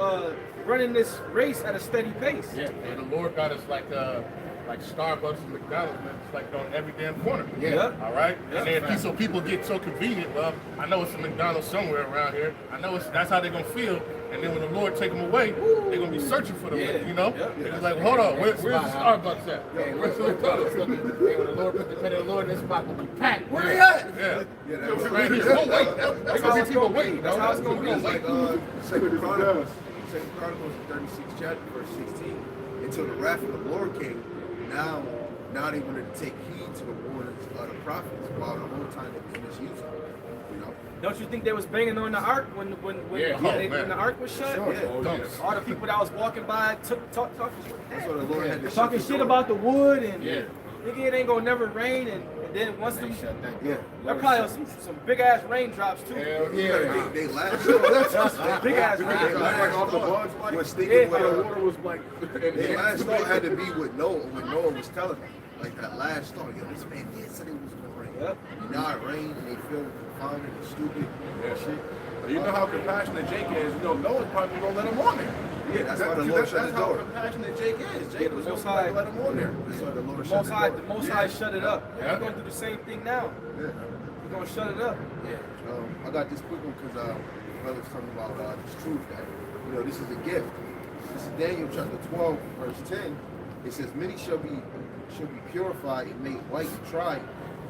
[SPEAKER 1] running this race at a steady pace.
[SPEAKER 5] Yeah, and the Lord got us like Starbucks and McDonald's, man. It's like on every damn corner.
[SPEAKER 1] Yeah.
[SPEAKER 5] All right.
[SPEAKER 1] Yeah.
[SPEAKER 5] And then so people get so convenient. Well, I know it's a McDonald's somewhere around here. I know that's how they're gonna feel. And then when the Lord take them away, they're gonna be searching for them.
[SPEAKER 1] Yeah.
[SPEAKER 5] It's like, hold on, where's the Starbucks at?
[SPEAKER 8] Hey, where's the McDonald's? Hey, when the Lord put the pen of the Lord, this spot will be packed. Where
[SPEAKER 5] Yeah.
[SPEAKER 8] you at?
[SPEAKER 5] Yeah.
[SPEAKER 7] That's
[SPEAKER 5] Right here. Don't wait. There's gonna be people waiting.
[SPEAKER 1] That's how it's gonna be.
[SPEAKER 7] like Second Chronicles, the 36th chapter, verse 16. Until the wrath of the Lord came, now they wanted to take heed to the warnings of the prophets, while the whole time they misused them.
[SPEAKER 1] Don't you think they was banging on the ark when the ark was shut?
[SPEAKER 5] Yeah.
[SPEAKER 1] All the people that was walking by talking
[SPEAKER 7] That's what the Lord had to
[SPEAKER 1] talking shit about the wood and
[SPEAKER 5] Yeah.
[SPEAKER 1] nigga, it ain't gonna never rain and then once them
[SPEAKER 7] Yeah.
[SPEAKER 1] there probably was some big ass raindrops too.
[SPEAKER 8] Hell yeah.
[SPEAKER 7] They laughed.
[SPEAKER 1] Big ass
[SPEAKER 2] Like
[SPEAKER 1] raindrops.
[SPEAKER 2] off the bars, like
[SPEAKER 7] Was thinking
[SPEAKER 2] the
[SPEAKER 7] what
[SPEAKER 2] water was like.
[SPEAKER 7] their last thought had to be what Noah was telling them. Like that last thought, this man did say it was gonna rain.
[SPEAKER 1] Yep.
[SPEAKER 7] Now it rained and they feel confounded and stupid and shit.
[SPEAKER 2] You know how compassionate Jake is. Noah's probably gonna let him on there.
[SPEAKER 7] Yeah, that's why the Lord shut the
[SPEAKER 2] That's how
[SPEAKER 7] door.
[SPEAKER 2] compassionate Jake is. Jake was
[SPEAKER 1] Most
[SPEAKER 2] gonna
[SPEAKER 1] High.
[SPEAKER 2] let him on there.
[SPEAKER 7] That's why the Lord
[SPEAKER 1] The
[SPEAKER 7] shut
[SPEAKER 1] Most
[SPEAKER 7] the
[SPEAKER 1] High,
[SPEAKER 7] door.
[SPEAKER 1] the Most High shut it up.
[SPEAKER 5] Yeah.
[SPEAKER 1] We're gonna do the same thing now.
[SPEAKER 7] Yeah.
[SPEAKER 1] We're gonna shut it up.
[SPEAKER 7] I got this quick one because brother's talking about this truth that this is a gift. This is Daniel chapter 12, verse 10. It says, "Many shall be purified and made white and tried,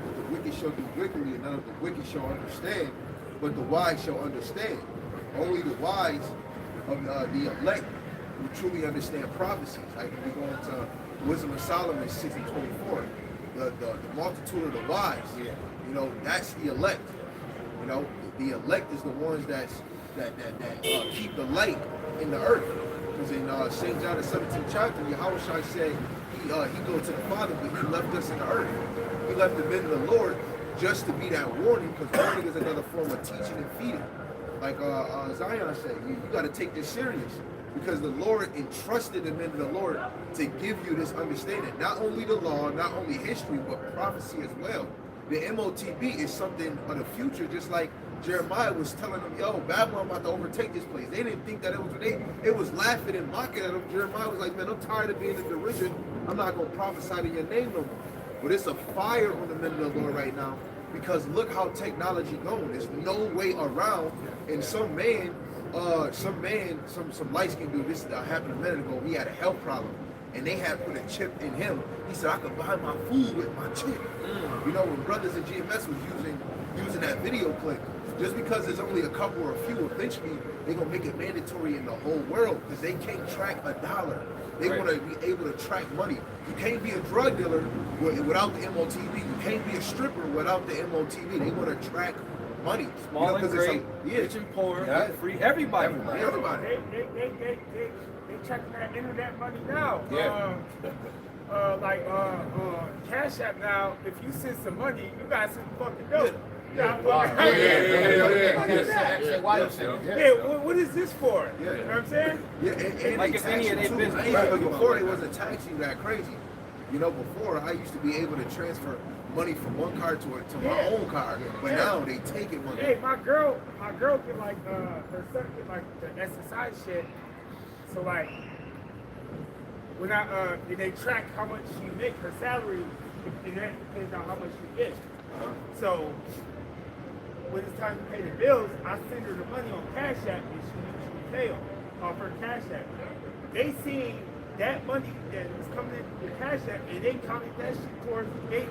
[SPEAKER 7] but the wicked shall do wickedly, and none of the wicked shall understand, but the wise shall understand. Only the wise of the elect who truly understand prophecies." Like if we go into Wisdom of Solomon 6:24, the multitude of the wise. That's the elect. The elect is the ones that keep the light in the earth. Because in St. John the 17th chapter, Yahushua said he go to the Father, but he left us in the earth. He left the men of the Lord just to be that warning, because warning is another form of teaching and feeding. Like Zion said, you got to take this serious, because the Lord entrusted the men of the Lord to give you this understanding. Not only the law, not only history, but prophecy as well. The MOTB is something of the future, just like Jeremiah was telling them, yo, Babylon about to overtake this place. They didn't think that it was laughing and mocking at them. Jeremiah was like, man, I'm tired of being in derision. I'm not going to prophesy to your name no more. But it's a fire on the men of the Lord right now, because look how technology going. There's no way around. And some man some man, some light skinned dude, this happened a minute ago, he had a health problem. And they had put a chip in him. He said, I could buy my food with my chip. You know, when brothers in GMS was using that video clip, just because there's only a couple or a few, eventually they're gonna make it mandatory in the whole world because they can't track a dollar. They want to be able to track money. You can't be a drug dealer without the MOTV. You can't be a stripper without the MOTV. They want to track money.
[SPEAKER 1] Small and great, rich and poor, free, everybody.
[SPEAKER 7] Everybody.
[SPEAKER 4] They checking that internet money now.
[SPEAKER 8] Yeah.
[SPEAKER 4] Cash App now, if you send some money, you got some fucking dope.
[SPEAKER 8] Yeah.
[SPEAKER 4] What is this for?
[SPEAKER 7] Yeah.
[SPEAKER 4] You know what I'm saying?
[SPEAKER 7] Yeah, and
[SPEAKER 1] Like
[SPEAKER 7] they
[SPEAKER 1] if any of
[SPEAKER 7] tax
[SPEAKER 1] their
[SPEAKER 7] you too.
[SPEAKER 1] business.
[SPEAKER 7] Right, but before it wasn't taxing that crazy. You know, before I used to be able to transfer money from one card to my own card, but now they take it one.
[SPEAKER 4] Hey, my girl get like her son get like the SSI shit. So like when they track how much she make her salary, and that depends on how much she gets. So when it's time to pay the bills, I send her the money on Cash App and she pay them off her Cash App. They see that money that was coming in the Cash App and they counted that shit towards they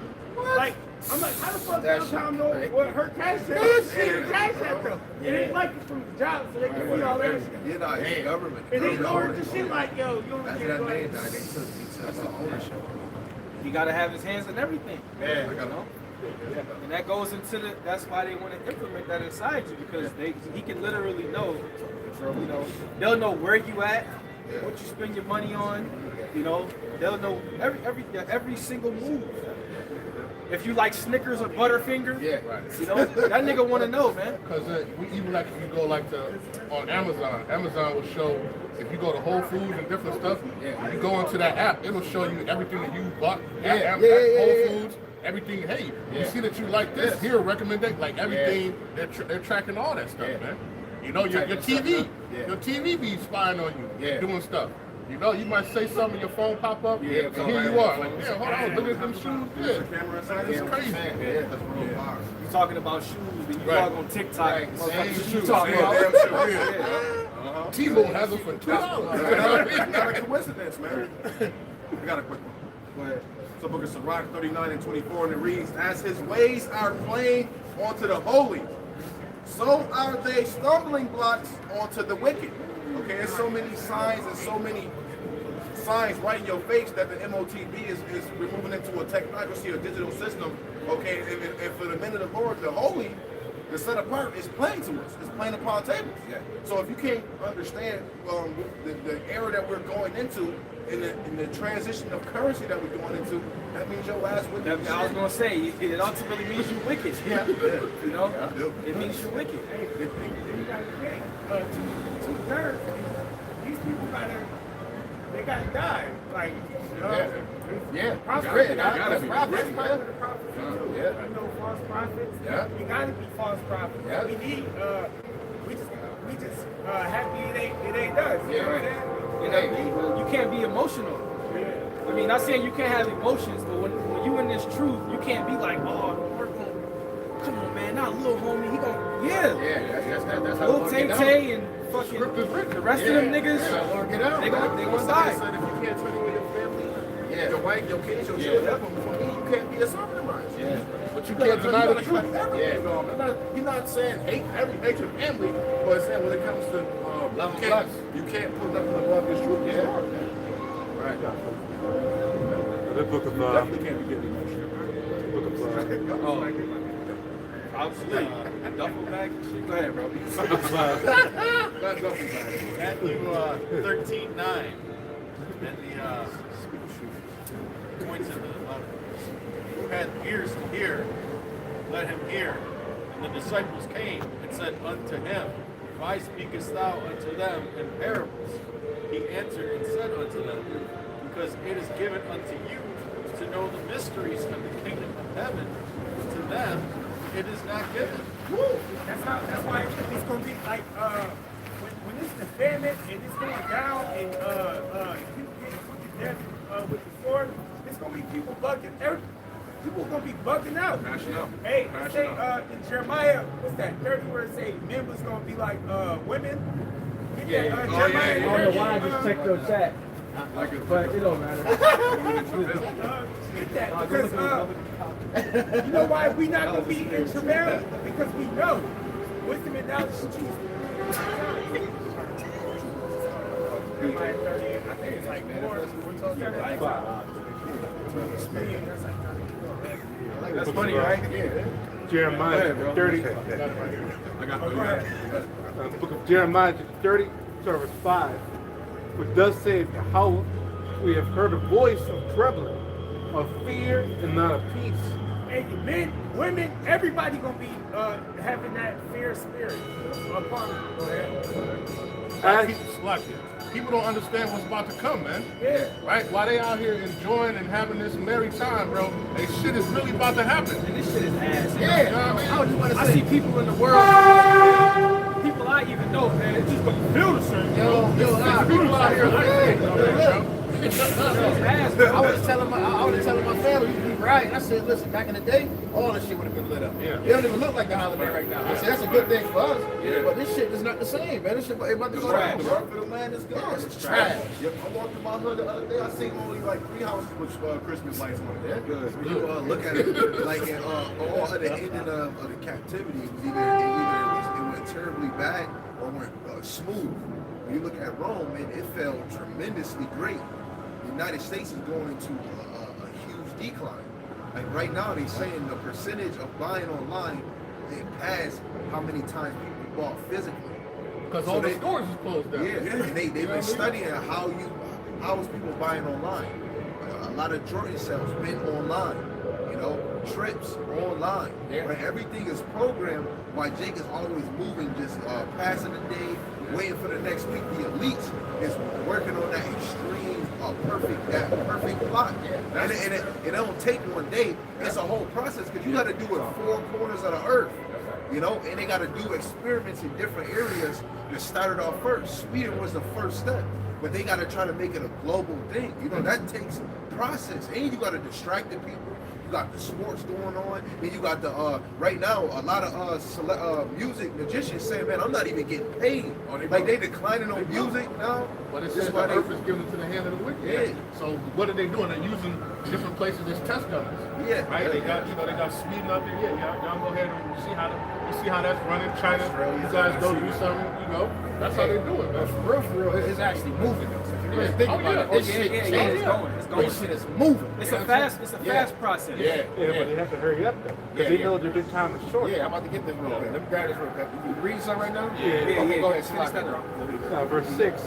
[SPEAKER 4] like I'm like, how the fuck downtown know what her Cash App is? Cash App though. It ain't like it's from the job, so they can see all that shit.
[SPEAKER 7] You're not in government.
[SPEAKER 4] And they lowered the shit like, yo, you don't
[SPEAKER 7] That's
[SPEAKER 4] get
[SPEAKER 7] that
[SPEAKER 4] like
[SPEAKER 7] man died. They took the ownership.
[SPEAKER 1] He got to have his hands in everything.
[SPEAKER 7] Yeah.
[SPEAKER 1] You know? And that goes into that's why they want to implement that inside you because he can literally know, you know, they'll know where you at, what you spend your money on, you know, they'll know every single move. If you like Snickers or Butterfinger, you know, that nigga want to know, man.
[SPEAKER 5] Because even like if you go like on Amazon will show, if you go to Whole Foods and different stuff, if you go into that app, it'll show you everything that you bought at Whole Foods, everything, hey, you see that you like this, here, recommendation, like everything, they're tracking all that stuff, man. You know, your TV be spying on you, doing stuff. You know, you might say something, your phone pop up, and here you are. Like, yeah, hold on, look at them shoes. Yeah, it's crazy.
[SPEAKER 1] You talking about shoes, then you log on TikTok.
[SPEAKER 5] Same
[SPEAKER 1] You
[SPEAKER 5] shoes.
[SPEAKER 1] talking about
[SPEAKER 5] T-Mobile has them for $2.
[SPEAKER 2] Not a coincidence, man. I got a quick one. Go ahead. So Book of Sirach 39 and 24, and it reads, as his ways are plain unto the holy, so are they stumbling blocks onto the wicked. Okay, there's so many signs and so many signs right in your face that the MOTB is removing into a technocracy or digital system. Okay, and for the men of the Lord, the holy, the set apart is plain to us. It's plain upon tables. Yeah. So if you can't understand the era that we're going into, in the transition of currency that we're going into, that means your ass would.
[SPEAKER 1] I was gonna say it ultimately means you wicked.
[SPEAKER 2] Yeah.
[SPEAKER 1] You know, it means you wicked.
[SPEAKER 4] Hey, you gotta think, two-thirds, these people gotta die. Like, you know, prophets. You know, false prophets.
[SPEAKER 8] Yeah.
[SPEAKER 4] You gotta be false prophets.
[SPEAKER 8] Yeah.
[SPEAKER 4] We need, we just happy it ain't us. You know what I'm saying?
[SPEAKER 1] You know, you can't be emotional. I mean, not saying you can't have emotions, but when you in this truth, you can't be like, oh, come on, man, not little homie. He gon'
[SPEAKER 8] That's how
[SPEAKER 1] Lil Tay and fucking the rest of them niggas, they gonna die.
[SPEAKER 2] So if you can't turn away your family, your wife, your kids, your children, you can't be a servant of mine.
[SPEAKER 5] Yeah. But you can't deny the truth.
[SPEAKER 2] He's not saying hate your family, but saying when it comes to you can't put nothing above this truth. Yeah. Right.
[SPEAKER 9] The book of
[SPEAKER 2] Definitely can't be getting emotional.
[SPEAKER 1] Absolutely. Duffel bag and shit. Go ahead, bro.
[SPEAKER 6] Matthew 13:9, and the points in the letter. Who had ears to hear, let him hear. And the disciples came and said unto him, why speakest thou unto them in parables? He answered and said unto them, because it is given unto you to know the mysteries of the kingdom of heaven. To them it is not given.
[SPEAKER 4] Woo! That's why it's gonna be like when it's the famine and it's going down and people getting put to death with the sword, it's gonna be people bugging people gonna be bugging out.
[SPEAKER 5] Crashing out.
[SPEAKER 4] Hey,
[SPEAKER 5] Crashing
[SPEAKER 4] say
[SPEAKER 5] out.
[SPEAKER 4] in Jeremiah, what's that 30 where it say men was gonna be like women? Get
[SPEAKER 1] Yeah,
[SPEAKER 4] that,
[SPEAKER 1] yeah.
[SPEAKER 4] Jeremiah
[SPEAKER 1] I don't know
[SPEAKER 4] 30,
[SPEAKER 1] why I just checked your chat, but it don't matter.
[SPEAKER 4] get that because you know why we not gonna be in travail? Because we know wisdom and knowledge should choose. Jeremiah 30, I think it's like more.
[SPEAKER 1] That's funny, right? Yeah.
[SPEAKER 3] Jeremiah 30.
[SPEAKER 5] I got
[SPEAKER 3] The book of Jeremiah 30, verse 5. For thus saith Yahweh, we have heard a voice of trembling, of fear and not of peace.
[SPEAKER 4] Hey, men, women, everybody gonna be having that fear spirit upon them. Go ahead.
[SPEAKER 5] People slacking. People don't understand what's about to come, man.
[SPEAKER 4] Yeah.
[SPEAKER 5] Right? While they out here enjoying and having this merry time, bro, hey, shit is really about to happen.
[SPEAKER 1] And this shit is ass.
[SPEAKER 8] Yeah,
[SPEAKER 5] You know what I mean?
[SPEAKER 8] how you want to
[SPEAKER 1] I
[SPEAKER 8] say?
[SPEAKER 1] see people in the world, people I even know, man, it's just gonna feel the same.
[SPEAKER 8] Yo,
[SPEAKER 5] People out here like that, you know what I mean, bro?
[SPEAKER 1] It's ass,
[SPEAKER 8] I
[SPEAKER 1] bro.
[SPEAKER 8] was telling my family, you be right. And I said, listen, back in the day, all this shit would have been lit up.
[SPEAKER 5] Yeah.
[SPEAKER 8] It don't even look like a holiday right now. I said, that's a good thing for us. Yeah. But this shit is not the same, man. This shit about to go down, bro.
[SPEAKER 7] For the land is gone.
[SPEAKER 8] It's trash.
[SPEAKER 7] Yep, I walked through my hood the other day. I seen only like 3 houses with Christmas lights on it. That's good. When you look at it, like at all at the ending of the captivity, it was either it went terribly bad or went smooth. When you look at Rome, man, it fell tremendously great. The United States is going into a huge decline. Like right now, they're saying the percentage of buying online it passed how many times people bought physically.
[SPEAKER 5] Because
[SPEAKER 7] So
[SPEAKER 5] all the
[SPEAKER 7] they-
[SPEAKER 5] stores is closed down.
[SPEAKER 7] Yeah, and they've been studying how is people buying online. A lot of Jordan sales been online. You know, trips online.
[SPEAKER 8] Yeah.
[SPEAKER 7] Right? Everything is programmed while Jake is always moving, just passing the day, waiting for the next week. The elites is working on that extreme, perfect plot. And it don't take one day. It's a whole process because you got to do it 4 corners of the earth. You know, and they got to do experiments in different areas that started off first. Sweden was the first step, but they got to try to make it a global thing. You know, that takes process, and you got to distract the people. You got the sports going on, and you got the right now a lot of music magicians saying, "Man, I'm not even getting paid." Like they declining on music now.
[SPEAKER 5] But it
[SPEAKER 7] This
[SPEAKER 5] says
[SPEAKER 7] is
[SPEAKER 5] the
[SPEAKER 7] why they-
[SPEAKER 5] earth is given into the hand of the wicked.
[SPEAKER 7] Yeah.
[SPEAKER 5] So what are they doing? They're using different places as test gunners.
[SPEAKER 7] Yeah.
[SPEAKER 5] Right? They got they got Sweden out there. Yeah, y'all go ahead and see how that's running. China, you guys go do something. That's how they do it, man.
[SPEAKER 8] For real, it's actually moving. You really think
[SPEAKER 5] Oh,
[SPEAKER 8] about
[SPEAKER 5] yeah.
[SPEAKER 8] it. This
[SPEAKER 1] Yeah,
[SPEAKER 8] shit
[SPEAKER 1] yeah, yeah,
[SPEAKER 8] changing.
[SPEAKER 1] it's going, it's going.
[SPEAKER 8] This shit is moving.
[SPEAKER 1] It's
[SPEAKER 8] You
[SPEAKER 1] a
[SPEAKER 8] know what I'm
[SPEAKER 1] fast
[SPEAKER 8] saying?
[SPEAKER 1] process.
[SPEAKER 8] Yeah,
[SPEAKER 3] Yeah, but they have to hurry up though, because they know their time is short.
[SPEAKER 8] Yeah, I'm about to get this real quick. Let me grab this real quick. You read something right now?
[SPEAKER 3] Yeah,
[SPEAKER 8] Okay, go ahead.
[SPEAKER 1] Finish
[SPEAKER 8] Slide
[SPEAKER 1] that
[SPEAKER 8] that
[SPEAKER 1] off.
[SPEAKER 3] Verse 6.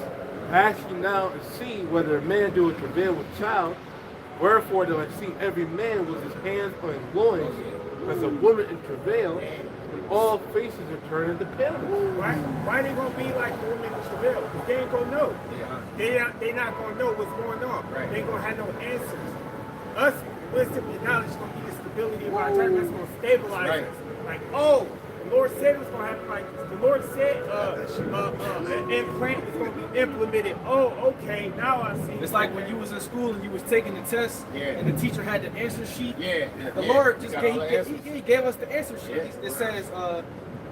[SPEAKER 3] Ask ye now and see whether a man do it travail with child. Wherefore do I see every man with his hands on his loins, as a woman in travail, and all faces are turned into paleness.
[SPEAKER 4] Why they gonna be like the women in travail? Because they ain't gonna know. They not gonna know what's going on.
[SPEAKER 8] Right.
[SPEAKER 4] They ain't gonna have no answers. Us, wisdom and knowledge is gonna be the stability of our time. That's gonna stabilize
[SPEAKER 8] Right.
[SPEAKER 4] us. Like, oh, the Lord said it was gonna happen. Like the Lord said, an implant is gonna be implemented. Oh, okay, now I see.
[SPEAKER 1] It's like when you was in school and you was taking the test,
[SPEAKER 8] Yeah.
[SPEAKER 1] and the teacher had the answer sheet.
[SPEAKER 8] Yeah.
[SPEAKER 1] The
[SPEAKER 8] Yeah.
[SPEAKER 1] Lord
[SPEAKER 8] You
[SPEAKER 1] just
[SPEAKER 8] got
[SPEAKER 1] gave,
[SPEAKER 8] all the answers.
[SPEAKER 1] he gave us the answer sheet.
[SPEAKER 8] Yeah.
[SPEAKER 1] It says,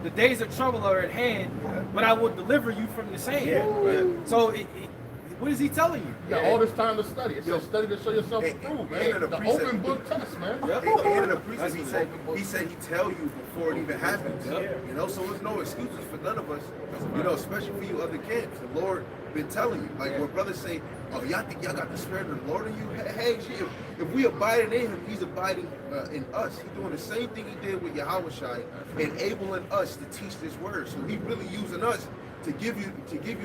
[SPEAKER 1] the days of trouble are at hand, but I will deliver you from the same.
[SPEAKER 4] Yeah.
[SPEAKER 1] So what is he telling you?
[SPEAKER 5] You got all this time to study. It says study to show yourself
[SPEAKER 7] Hey,
[SPEAKER 5] approved,
[SPEAKER 7] hey,
[SPEAKER 5] man.
[SPEAKER 7] the
[SPEAKER 5] The
[SPEAKER 7] precept-
[SPEAKER 5] open book test, man.
[SPEAKER 1] Yep.
[SPEAKER 7] At the end of the precept, he said he tell you before it even happens.
[SPEAKER 1] Yep.
[SPEAKER 7] You know, so there's no excuses for none of us. You know, especially for you other camps. The Lord been telling you, like when brothers say, "Oh, y'all think y'all got the Spirit of the Lord in you?" Hey, shit, if we abiding in Him, He's abiding in us. He's doing the same thing He did with Yahushua, enabling us to teach this word. So He really using us to give you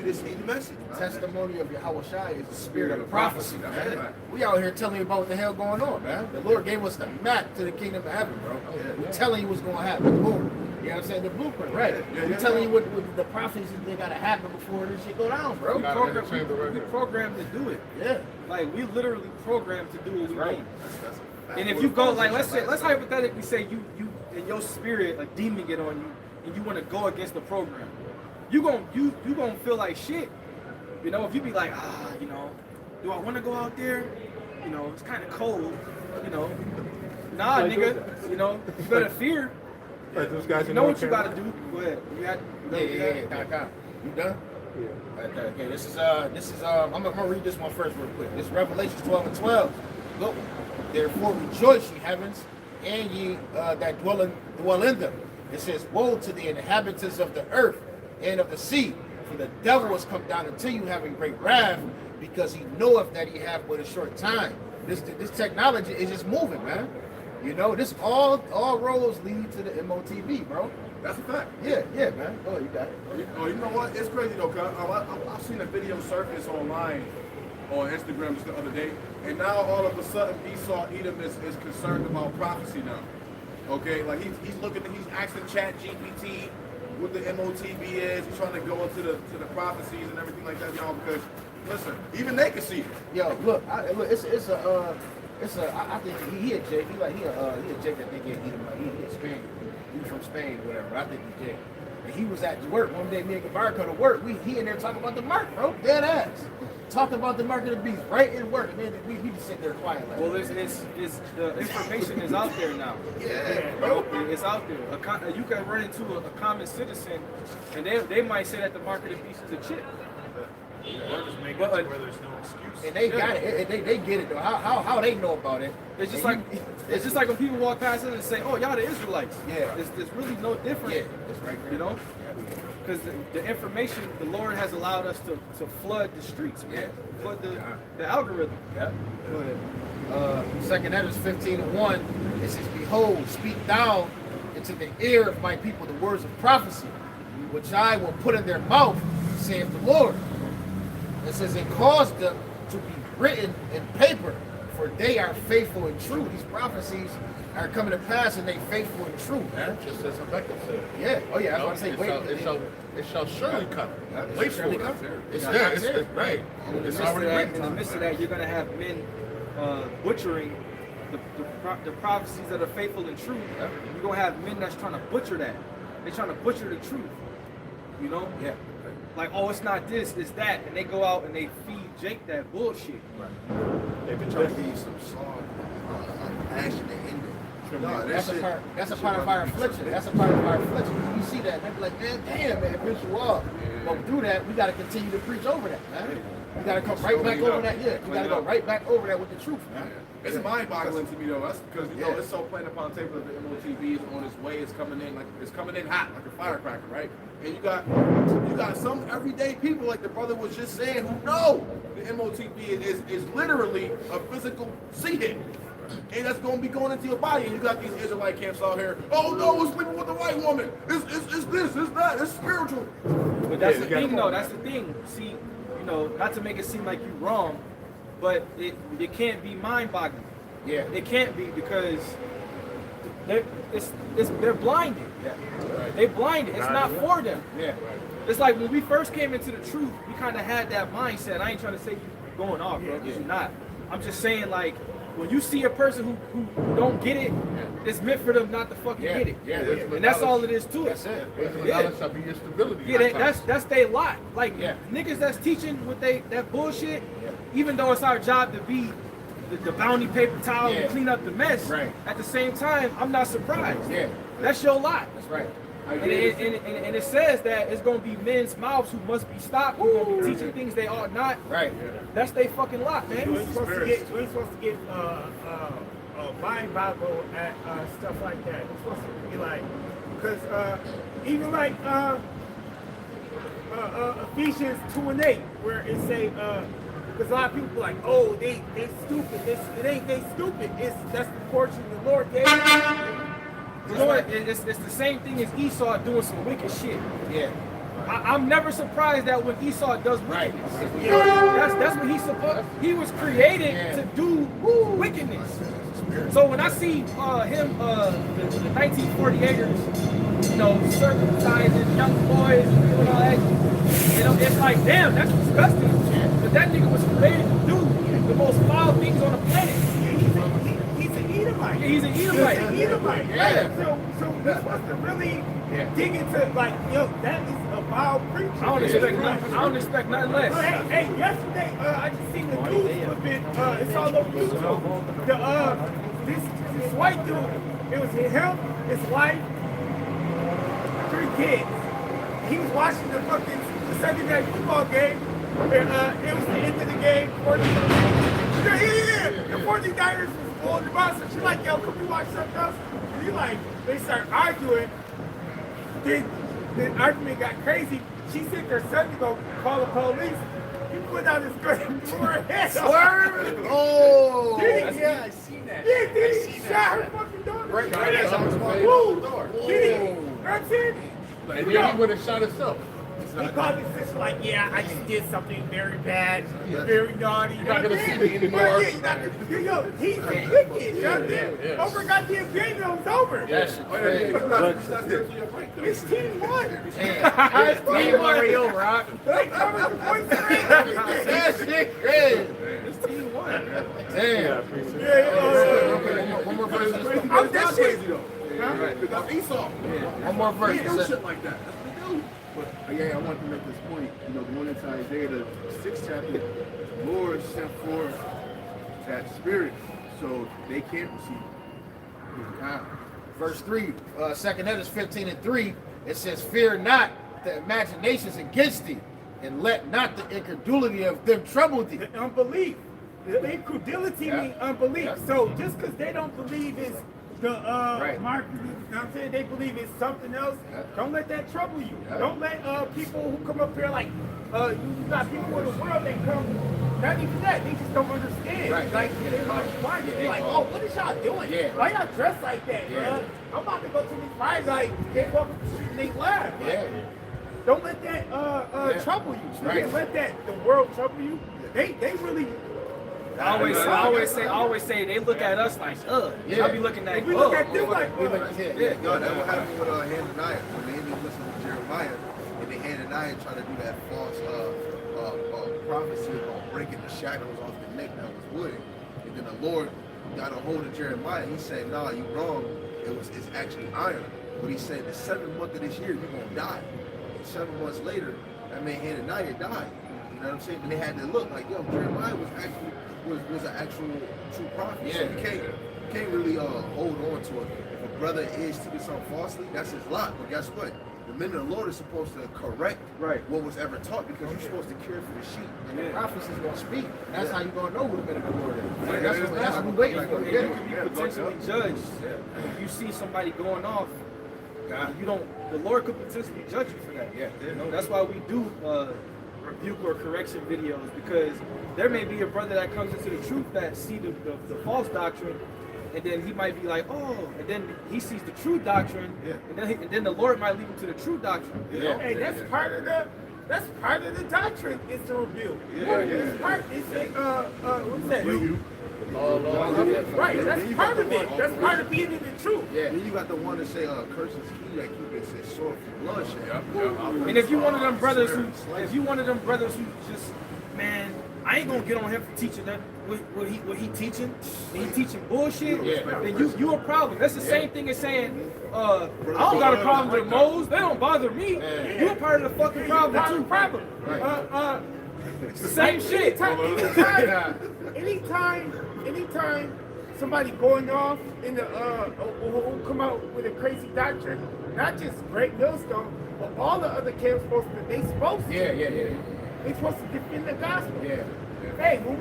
[SPEAKER 7] this hidden message. Man.
[SPEAKER 8] Testimony of Yahweh Shai is the spirit of prophecy, man.
[SPEAKER 7] Yeah.
[SPEAKER 8] We out here telling you about what the hell going on, man. The Lord gave us the map to the kingdom of heaven, bro. We're telling you what's going to happen. Boom. You know what I'm saying? The blueprint, right? We're telling you what the prophecies that got to happen before this shit go down, bro.
[SPEAKER 1] We programmed to do it.
[SPEAKER 8] Yeah.
[SPEAKER 1] Like we literally programmed to do what we
[SPEAKER 8] Right.
[SPEAKER 1] do. And if you go, like, let's hypothetically say you in your spirit a demon get on you, and you want to go against the program, you gonna feel like shit. You know, if you be like, do I want to go out there? You know, it's kind of cold. You know, nah, nigga. You know, you better fear.
[SPEAKER 3] Like those guys
[SPEAKER 1] You
[SPEAKER 3] in
[SPEAKER 1] know
[SPEAKER 3] North
[SPEAKER 1] what you gotta
[SPEAKER 3] Carolina.
[SPEAKER 1] do. Go ahead. You had.
[SPEAKER 8] Yeah. You done?
[SPEAKER 3] Yeah.
[SPEAKER 8] Okay, this is I'm gonna read this one first real quick. This is Revelation 12:12. Look, therefore rejoice, ye heavens, and ye that dwell in them. It says, woe to the inhabitants of the earth and of the sea, for the devil has come down unto you having great wrath, because he knoweth that he hath but a short time. This technology is just moving, man. You know, this all roads lead to the MOTV, bro.
[SPEAKER 2] That's a fact.
[SPEAKER 8] Yeah, man. Oh, you got it.
[SPEAKER 2] Oh, you know what? It's crazy though, cause I've seen a video surface online on Instagram just the other day, and now all of a sudden Esau Edom is concerned about prophecy now. Okay, like he's asking ChatGPT what the MOTB is. He's trying to go into the prophecies and everything like that, y'all. Because listen, even they can see it.
[SPEAKER 8] Yo, look, it's a I think he a Jake. He a Jake that think he a Spain. He's from Spain, whatever. I think he's Jake. And he was at work one day. Me and Gabar come to work. He in there talking about the mark, bro. Dead ass. Talking about the mark of the beast right in work. Man, we just sit there quiet. Like,
[SPEAKER 1] Well, it's the information is out there now.
[SPEAKER 8] yeah, bro.
[SPEAKER 1] It's out there. You can run into a common citizen, and they might say that the mark of the beast is a chip.
[SPEAKER 6] Or just make it
[SPEAKER 1] But,
[SPEAKER 6] to where there's no excuse.
[SPEAKER 8] And they got it. They get it though. How they know about it?
[SPEAKER 1] It's just
[SPEAKER 8] And
[SPEAKER 1] like when people walk past it and say, "Oh, y'all the Israelites."
[SPEAKER 8] Yeah.
[SPEAKER 1] It's really no different.
[SPEAKER 8] Yeah, it's right there.
[SPEAKER 1] You know, because the information the Lord has allowed us to flood the streets, man.
[SPEAKER 8] Yeah.
[SPEAKER 1] Flood the algorithm.
[SPEAKER 8] Yeah. Go ahead. Second Ezra 15:1. It says, "Behold, speak thou into the ear of my people the words of prophecy, which I will put in their mouth, saith the Lord." It says, "And cause them to be written in paper, for they are faithful and true." These prophecies are coming to pass, and they faithful and true, man.
[SPEAKER 5] Just as Habakkuk said.
[SPEAKER 8] Yeah. Oh yeah. I was going to say,
[SPEAKER 5] It shall surely come. Wait for it. It's
[SPEAKER 8] Yeah,
[SPEAKER 5] there.
[SPEAKER 8] it's
[SPEAKER 5] It's
[SPEAKER 8] there.
[SPEAKER 5] right.
[SPEAKER 1] In the
[SPEAKER 5] It's
[SPEAKER 1] midst of
[SPEAKER 5] already
[SPEAKER 1] that,
[SPEAKER 5] written.
[SPEAKER 1] in the midst of that, you're gonna have men butchering the prophecies that are faithful and true. You're gonna have men that's trying to butcher that. They're trying to butcher the truth. You know?
[SPEAKER 8] Yeah.
[SPEAKER 1] Like, oh, it's not this, it's that, and they go out and they feed Jake that bullshit.
[SPEAKER 7] They've been trying to give you some song, passion and ending. No,
[SPEAKER 8] That's a part of our affliction. That's a part of our affliction. You see that, they be like, man, damn, man, piss you off. But through that, we got to continue to preach over that, man. We got to come right back over that. Yeah, we got to go right back over that with the truth, man.
[SPEAKER 2] It's mind-boggling to me though. That's because you know
[SPEAKER 8] Yeah.
[SPEAKER 2] it's so plain upon the table that the MOTB is on its way. It's coming in hot like a firecracker, right? And you got some everyday people like the brother was just saying who know the MOTB is literally a physical sea hit. And that's going to be going into your body. And you got these Israelite camps out here. Oh no, it's sleeping with the white woman. It's this, it's that, it's spiritual.
[SPEAKER 1] But that's
[SPEAKER 3] Yeah,
[SPEAKER 1] the
[SPEAKER 3] you gotta
[SPEAKER 1] thing,
[SPEAKER 3] come
[SPEAKER 1] though.
[SPEAKER 3] on,
[SPEAKER 1] That's the thing. See, you know, not to make it seem like you're wrong, but it can't be mind-boggling.
[SPEAKER 8] Yeah.
[SPEAKER 1] It can't be because they're blinded.
[SPEAKER 8] Yeah.
[SPEAKER 1] They blinded. It's not for them.
[SPEAKER 8] Yeah.
[SPEAKER 1] It's like when we first came into the truth, we kind of had that mindset. I ain't trying to say you're going off, bro, because you're not. I'm just saying, like, when you see a person who don't get it, it's meant for them not to fucking get it.
[SPEAKER 8] Yeah.
[SPEAKER 1] And that's all it is to it.
[SPEAKER 8] That's it.
[SPEAKER 1] Yeah.
[SPEAKER 5] Knowledge shall be your stability.
[SPEAKER 1] Yeah, that's their lot. Like
[SPEAKER 8] Yeah.
[SPEAKER 1] niggas that's teaching with that bullshit, even though it's our job to be the bounty paper towel
[SPEAKER 8] Yeah.
[SPEAKER 1] and clean up the mess.
[SPEAKER 8] Right.
[SPEAKER 1] At the same time, I'm not surprised.
[SPEAKER 8] Yeah.
[SPEAKER 1] That's your lot.
[SPEAKER 8] That's right.
[SPEAKER 1] And it says that it's gonna be men's mouths who must be stopped, who gonna be teaching things they ought not.
[SPEAKER 8] Right.
[SPEAKER 1] That's their fucking lot,
[SPEAKER 4] We
[SPEAKER 1] man.
[SPEAKER 4] ain't supposed to get mind boggle at stuff like that. It's supposed to be like, because even like Ephesians 2:8, where it say, because a lot of people be like, oh, they stupid. It ain't they stupid. That's the portion the Lord gave.
[SPEAKER 1] The Lord, it's the same thing as Esau doing some wicked shit.
[SPEAKER 8] Yeah.
[SPEAKER 1] I'm never surprised that when Esau does
[SPEAKER 8] Right.
[SPEAKER 1] wickedness, that's what he's supposed. He was created to do wickedness. So when I see him, the 1948ers, you know, circumcising young boys and doing all that, you know, it's like, damn, that's disgusting. But that nigga was created to do the most foul things on the planet.
[SPEAKER 4] He's an Edomite.
[SPEAKER 1] He's an Edomite.
[SPEAKER 4] He's an Edomite.
[SPEAKER 8] Yeah.
[SPEAKER 4] So we're supposed to really dig into, like, yo, that is a vile preacher.
[SPEAKER 1] I don't expect nothing less.
[SPEAKER 4] Hey, yesterday I just seen the news clip. It's all over YouTube. This this white dude. It was him, his wife, 3 kids. He was watching the Sunday night football game. And it was the end of the game. The 49ers was blowing the bus. And she's like, yo, can we watch something else? And he like, they start arguing. Then the argument got crazy. She sent her son to go call the police. He put out his gun and blew her head off.
[SPEAKER 8] Swerve? Oh!
[SPEAKER 4] Yeah,
[SPEAKER 8] I seen that.
[SPEAKER 4] Yeah, then he shot her fucking daughter.
[SPEAKER 8] Right,
[SPEAKER 4] Right,
[SPEAKER 8] that's on his
[SPEAKER 4] Woo!
[SPEAKER 8] door.
[SPEAKER 4] Did he? You know what I'm saying?
[SPEAKER 5] And then he would have shot himself.
[SPEAKER 4] He called his sister like, yeah, I just did something very bad, very naughty. You're
[SPEAKER 5] not gonna see me anymore.
[SPEAKER 4] Yeah, you're not gonna, you know, he's a wicked, you know what I'm saying?
[SPEAKER 5] yeah.
[SPEAKER 4] Over goddamn game, it was over.
[SPEAKER 5] Yes.
[SPEAKER 4] It's team one.
[SPEAKER 8] It's team already over, huh?
[SPEAKER 4] They covered the points.
[SPEAKER 8] That shit crazy.
[SPEAKER 6] It's team one.
[SPEAKER 8] Damn. One more verse.
[SPEAKER 4] I'm that shit.
[SPEAKER 2] Because Esau.
[SPEAKER 8] One more verse.
[SPEAKER 2] He do shit like that. That's what they do. But yeah, I want to make this point. You know, going into Isaiah the 6th chapter, the Lord sent forth that spirit so they can't receive it.
[SPEAKER 8] Verse 3, 2nd Ezra 15:3, it says, fear not the imaginations against thee, and let not the incredulity of them trouble thee.
[SPEAKER 4] The unbelief. The incredulity means unbelief.
[SPEAKER 8] Yeah.
[SPEAKER 4] So just because they don't believe it's the
[SPEAKER 8] Right.
[SPEAKER 4] market, you know what I'm saying? They believe it's something else.
[SPEAKER 8] Yeah.
[SPEAKER 4] Don't let that trouble you.
[SPEAKER 8] Yeah.
[SPEAKER 4] Don't let people who come up here like you got people in the world that come. Not even that, they just don't understand.
[SPEAKER 8] Right.
[SPEAKER 4] Like they're like, they're like, oh, what is y'all doing?
[SPEAKER 8] Yeah.
[SPEAKER 4] Why y'all dressed like that,
[SPEAKER 8] Yeah.
[SPEAKER 4] man? I'm about to go to these parties, like they walk up the street and they laugh.
[SPEAKER 8] Yeah.
[SPEAKER 4] Don't let that trouble you. You
[SPEAKER 8] Right.
[SPEAKER 4] can't let that the world trouble you. They really.
[SPEAKER 1] I always say they look at us like,
[SPEAKER 8] Yeah.
[SPEAKER 1] I be looking at,
[SPEAKER 4] We look at them like,
[SPEAKER 8] We look at
[SPEAKER 7] Yeah,
[SPEAKER 8] it.
[SPEAKER 7] yo, that's what happened with Hananiah. When they didn't listen to Jeremiah, and then Hananiah tried to do that false prophecy about breaking the shackles off the neck that was wood. And then the Lord got a hold of Jeremiah. He said, nah, you wrong. It's actually iron. But he said, the 7th month of this year, you're going to die. And 7 months later, that man Hananiah died. You know what I'm saying? And they had to look like, yo, Jeremiah was an actual true prophet. So you can't really hold on to it. If a brother is teaching something falsely, that's his lot. But guess what? The men of the Lord is supposed to correct what was ever taught because you're supposed to care for the sheep.
[SPEAKER 8] And the prophets is going to speak. That's how you're going to know who the men of the Lord is.
[SPEAKER 7] Yeah,
[SPEAKER 8] That's what we're waiting for.
[SPEAKER 1] and you can be potentially judged. If you see somebody going off, you don't. The Lord could potentially judge you for that. You know, that's why we do rebuke or correction videos, because there may be a brother that comes into the truth that see the false doctrine, and then he might be like, oh, and then he sees the true doctrine, and then the Lord might lead him to the true doctrine. You know?
[SPEAKER 4] Hey, that's part of the doctrine is to rebuke. It's part. It's what's that? Right. That's part of it. That's part of being in the truth.
[SPEAKER 7] Yeah. Then you got the one that say, curses he that keepeth his sword from bloodshed.
[SPEAKER 1] And if you one of them brothers who just, man, I ain't gonna get on him for teaching that what he teaching, and he teaching bullshit, then you a problem. That's the same thing as saying, I don't got a problem with Moses, they don't bother me. You a part of the fucking problem too.
[SPEAKER 4] Problem.
[SPEAKER 1] Same shit.
[SPEAKER 4] Anytime somebody going off in the who come out with a crazy doctrine, not just Great Millstone, but all the other camps supposed to. They supposed to. They supposed to defend the gospel. Hey, when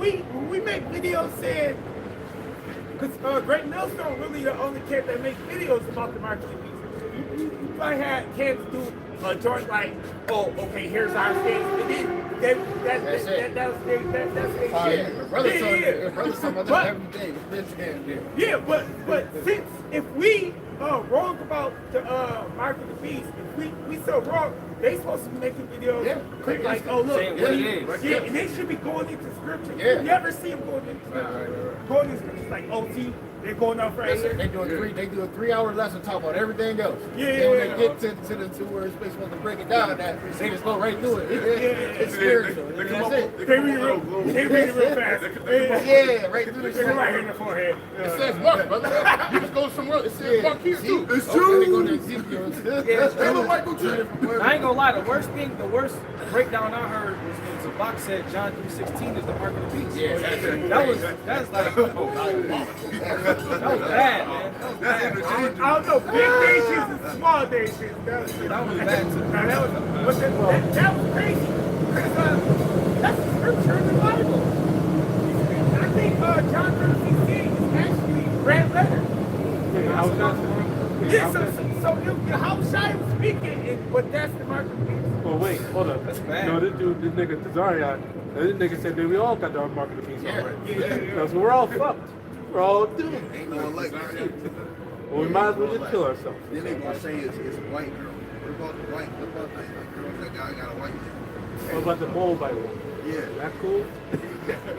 [SPEAKER 4] we make videos saying, because Great Millstone really the only camp that makes videos about the market of the beast. You probably had camps do a joint like, oh, okay, here's our stance, and then that's their shit.
[SPEAKER 8] Brothers talking about that every day.
[SPEAKER 4] Yeah, but since if we wrong about the mark of the beast, if we so wrong, they supposed to be making videos like, oh look,
[SPEAKER 1] saying what it is.
[SPEAKER 4] and they should be going into scripture.
[SPEAKER 8] Yeah.
[SPEAKER 4] You never see them going into scripture. Going into scripture like, oh, see, they're going off right here.
[SPEAKER 8] They do a 3-hour lesson talk about everything else.
[SPEAKER 4] Yeah,
[SPEAKER 8] Then when they get to where it's supposed to break it down, that they just go right through it. It's spiritual. That's it.
[SPEAKER 4] They read it real fast.
[SPEAKER 8] Yeah, right through the
[SPEAKER 4] They're right here in the forehead.
[SPEAKER 5] It says Mark, brother. You just go somewhere. It says Mark here too.
[SPEAKER 8] It's true. They go to Ezekiel.
[SPEAKER 1] I ain't gonna lie, the worst breakdown I heard was when Bach said John 3:16 is the mark of the beast.
[SPEAKER 8] Yeah,
[SPEAKER 1] that's like that was bad, man. That was bad.
[SPEAKER 4] I don't know, big nations and small nations. That was
[SPEAKER 1] bad too.
[SPEAKER 4] Now, that was crazy. Because that's the scripture in the Bible. I think John 3:16 is actually red letter.
[SPEAKER 3] I was not.
[SPEAKER 4] Yeah, so how Shai was speaking, but that's the mark of the beast.
[SPEAKER 3] Well, wait, hold up.
[SPEAKER 1] That's bad.
[SPEAKER 3] No, this nigga Tazarian, this nigga said that we all got the mark of the beast already.
[SPEAKER 4] Yeah.
[SPEAKER 3] So we're all fucked. We're all doomed.
[SPEAKER 7] Ain't no elect.
[SPEAKER 3] Well, we might as well just kill ourselves.
[SPEAKER 7] Then they gonna say it's a white girl. What about the white? What about the girls that got a white man?
[SPEAKER 3] What about the Moabite one?
[SPEAKER 7] Yeah.
[SPEAKER 3] That cool?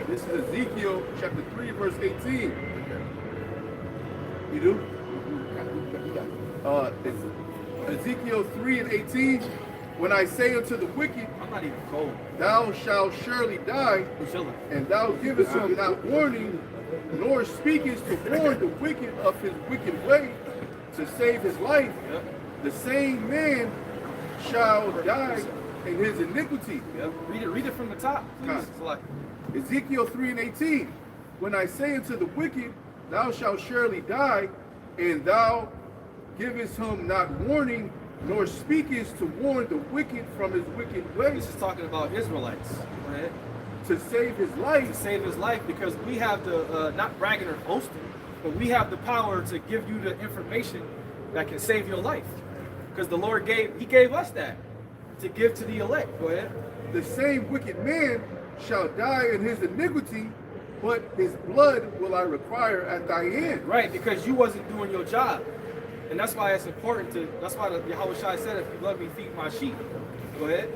[SPEAKER 2] This is Ezekiel chapter 3, verse 18. You do? It's Ezekiel 3 and 18. When I say unto the wicked,
[SPEAKER 1] I'm not even cold.
[SPEAKER 2] thou shalt surely die,
[SPEAKER 1] I'm chilling.
[SPEAKER 2] and thou givest him not warning, nor speakest to warn the wicked of his wicked way, to save his life,
[SPEAKER 1] Yep.
[SPEAKER 2] the same man shall die in his iniquity.
[SPEAKER 1] Yep. Read it from the top, please.
[SPEAKER 2] Huh.
[SPEAKER 1] It's like,
[SPEAKER 2] Ezekiel 3 and 18. When I say unto the wicked, thou shalt surely die, and thou givest him not warning, nor speakest to warn the wicked from his wicked ways,
[SPEAKER 1] this is talking about Israelites, right?
[SPEAKER 2] to save his
[SPEAKER 1] To
[SPEAKER 2] life.
[SPEAKER 1] save his life, because we have the not bragging or boasting, but we have the power to give you the information that can save your life. Because the Lord gave us that to give to the elect. Go ahead.
[SPEAKER 2] The same wicked man shall die in his iniquity, but his blood will I require at thy hand.
[SPEAKER 1] Right, because you wasn't doing your job. And that's why it's important that's why the Yahweh Shai said, if you love me, feed my sheep. Go ahead.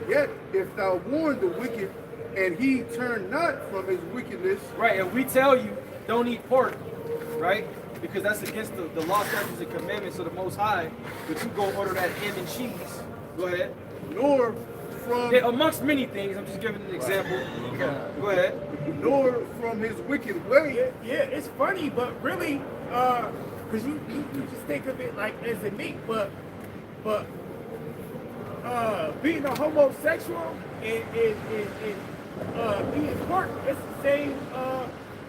[SPEAKER 2] Yet if thou warn the wicked, and he turn not from his wickedness,
[SPEAKER 1] Right, and we tell you, don't eat pork, right? Because that's against the law, statutes, and commandments of the Most High. But you go order that ham and cheese. Go ahead.
[SPEAKER 2] nor from
[SPEAKER 1] Yeah, amongst many things, I'm just giving an example. Go ahead.
[SPEAKER 2] nor from his wicked way,
[SPEAKER 4] Yeah, it's funny, but really, because you just think of it like as a meat, but being a homosexual and being pork, it's the same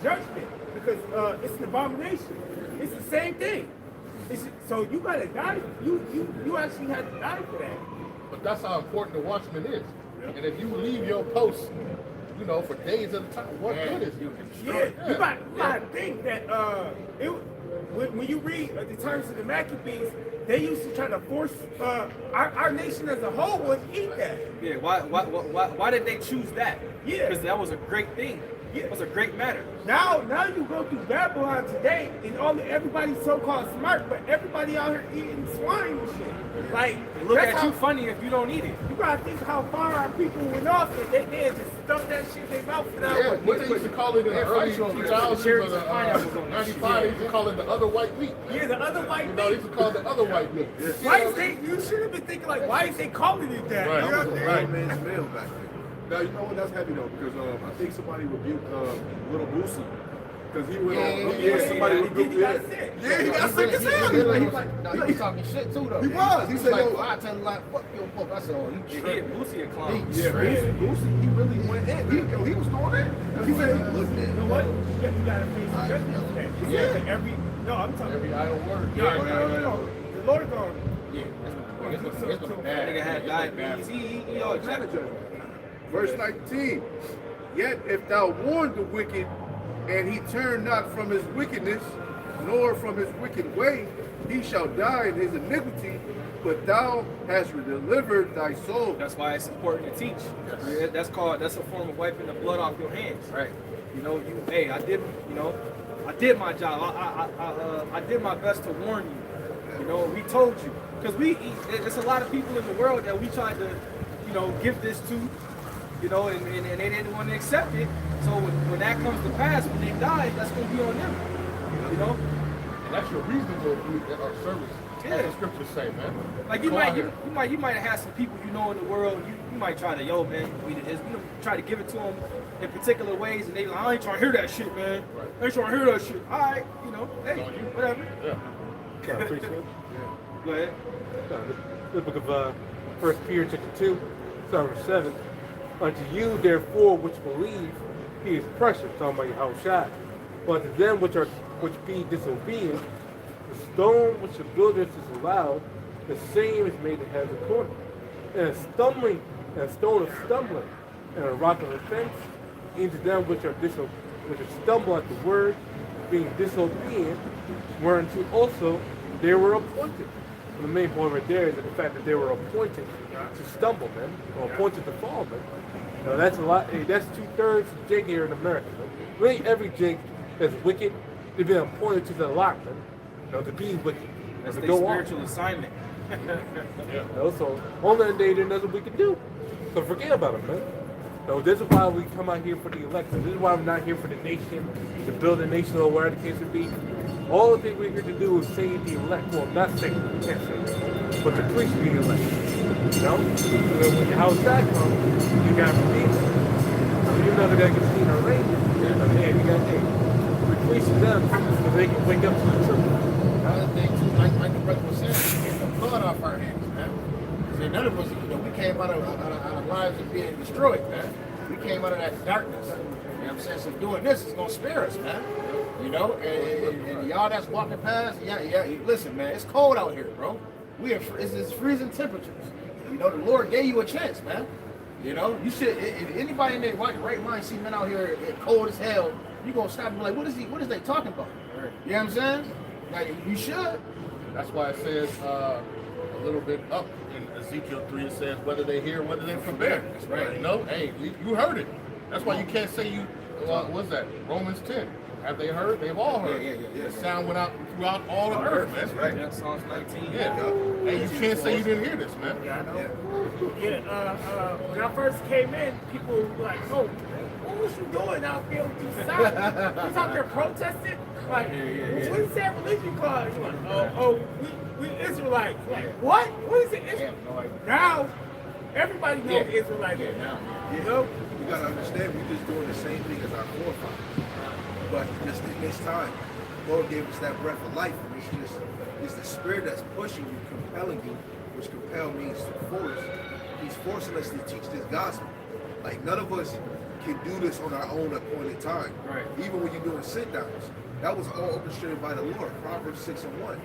[SPEAKER 4] judgment because it's an abomination. It's the same thing. So you gotta die. You actually have to die for that.
[SPEAKER 5] But that's how important the watchman is. And if you leave your post, for days at a time, what good is you?
[SPEAKER 4] Yeah, you got to think that when you read the times of the Maccabees, they used to try to force our nation as a whole would eat that.
[SPEAKER 1] Yeah, why did they choose that?
[SPEAKER 4] Yeah.
[SPEAKER 1] Because that was a great thing.
[SPEAKER 4] Yeah.
[SPEAKER 1] It was a great matter.
[SPEAKER 4] Now you go through Babylon today, and everybody's so-called smart, but everybody out here eating swine and shit. Like,
[SPEAKER 1] They look
[SPEAKER 4] that's
[SPEAKER 1] at you
[SPEAKER 4] how-
[SPEAKER 1] funny if you don't eat it.
[SPEAKER 4] You gotta think how far our people went off, and they had just stuff that shit in their mouth without.
[SPEAKER 5] Yeah, what they used to call it in the early 2000s or the
[SPEAKER 1] pineapples on that
[SPEAKER 5] 95, they used to call it the other white meat.
[SPEAKER 4] Yeah, the other white
[SPEAKER 5] They used to call it the other white meat.
[SPEAKER 4] Why is they? You should have been thinking like, why is they calling it that?
[SPEAKER 5] Right.
[SPEAKER 4] You know what I'm saying?
[SPEAKER 5] Right.
[SPEAKER 7] Man's meal back then.
[SPEAKER 2] now you know what, that's heavy though, because I think somebody rebuked Little Boosie. Because he went somebody
[SPEAKER 4] He
[SPEAKER 2] rebuked
[SPEAKER 4] got
[SPEAKER 2] him.
[SPEAKER 4] sick.
[SPEAKER 2] Yeah, he got sick as hell.
[SPEAKER 8] He was talking shit too though.
[SPEAKER 2] He was. He said,
[SPEAKER 8] like,
[SPEAKER 2] yo,
[SPEAKER 8] I tell him like, fuck your fuck. I said, oh, you
[SPEAKER 1] Yeah, he
[SPEAKER 8] tripping.
[SPEAKER 1] had Boosie a clown.
[SPEAKER 2] yeah, Boosie, he really went in. He was going in. He said,
[SPEAKER 7] Look
[SPEAKER 4] You know
[SPEAKER 7] at
[SPEAKER 4] what? You gotta face the judgment of that. Yeah. No, I'm talking.
[SPEAKER 5] Every idle word.
[SPEAKER 4] Yeah, the Lord gone.
[SPEAKER 1] That nigga had diabetes. He all jacked.
[SPEAKER 2] verse 19. Yet if thou warn the wicked, and he turn not from his wickedness, nor from his wicked way, he shall die in his iniquity, but thou hast delivered thy soul.
[SPEAKER 1] That's why it's important to teach. Yeah, that's a form of wiping the blood off your hands, right? Hey, I did my job. I did my best to warn you. We told you. Because there's a lot of people in the world that we tried to, give this to, and they didn't want to accept it. So when that comes to pass, when they die, that's going to be on them,
[SPEAKER 5] And that's your reasonable at our service.
[SPEAKER 1] Yeah.
[SPEAKER 5] As the scriptures say, man.
[SPEAKER 1] Like you might have had some people in the world. You might try to, yo man, we did this. Try to give it to them in particular ways, and they like, I ain't trying to hear that shit, man. I ain't trying to hear that shit. All right, hey, whatever.
[SPEAKER 5] Yeah.
[SPEAKER 3] I appreciate it.
[SPEAKER 1] Go ahead.
[SPEAKER 3] The book of 1 Peter chapter 2, start verse 7. Unto you, therefore, which believe, he is precious, talking about Yahushua. But to them which be disobedient, the stone which the builders disallowed, the same is made to have the corner. And a stone of stumbling, and a rock of offense, into them which stumble at the word, being disobedient, whereunto also they were appointed. And the main point right there is the fact that they were appointed to stumble, man, or appointed to fall, man. You know, that's a lot. Hey, that's 2/3 jig here in America, man. Really, every jig that's wicked, they've been appointed to the lot, man. You know, to be wicked.
[SPEAKER 1] That's
[SPEAKER 3] to
[SPEAKER 1] their
[SPEAKER 3] go on.
[SPEAKER 1] spiritual assignment.
[SPEAKER 3] You know, so on that day, there's nothing we can do. So forget about it, man. So this is why we come out here for the election. This is why we're not here for the nation, to build a nation or wherever the case would be. All the thing we're here to do is save the elect. Well, not save, we can't save them, but to preach the elect. You know? When your house that comes, you got redeemed. You know they're going to get seen or raised. Man, you got we preach to them so they can wake up to the truth.
[SPEAKER 8] Another thing too, like the brother was saying, get the blood off our hands, man. See, none of us, we came out of lives of being destroyed, man. We came out of that darkness. You know what I'm saying? So doing this is gonna spare us, man. You know, and y'all that's walking past, yeah. Listen, man, it's cold out here, bro. It's freezing temperatures. You know, the Lord gave you a chance, man. You know, you should. If anybody in their right mind see men out here cold as hell, you gonna stop and be like, what is they talking about? You know what I'm saying? Like, you should.
[SPEAKER 5] That's why it says a little bit up in Ezekiel 3. It says whether they hear, whether they forbear.
[SPEAKER 8] That's right.
[SPEAKER 5] You know, hey, you heard it. That's why you can't say you. What's that? Romans 10. Have they heard? They've all heard.
[SPEAKER 8] Yeah.
[SPEAKER 5] The sound went out throughout all the earth, man.
[SPEAKER 8] Right.
[SPEAKER 1] Yeah, Psalms 19.
[SPEAKER 5] Yeah. Hey, you can't say you didn't hear this, man.
[SPEAKER 4] Yeah, I know. Yeah, when I first came in, people were like, "Oh, what was you doing out there with these signs? You was out there protesting? Like, what is that religion called?" You're like, we Israelites. Like, what? What is it? Now, everybody knows Israelites.
[SPEAKER 8] Now.
[SPEAKER 4] You know?
[SPEAKER 7] You gotta understand, we're just doing the same thing as our forefathers. But just in this time, Lord gave us that breath of life, and it's the spirit that's pushing you, compelling you, which compel means to force. He's forcing us to teach this gospel. Like, none of us can do this on our own appointed time.
[SPEAKER 1] Right.
[SPEAKER 7] Even when you're doing sit downs, that was all orchestrated by the Lord. Proverbs 6:1.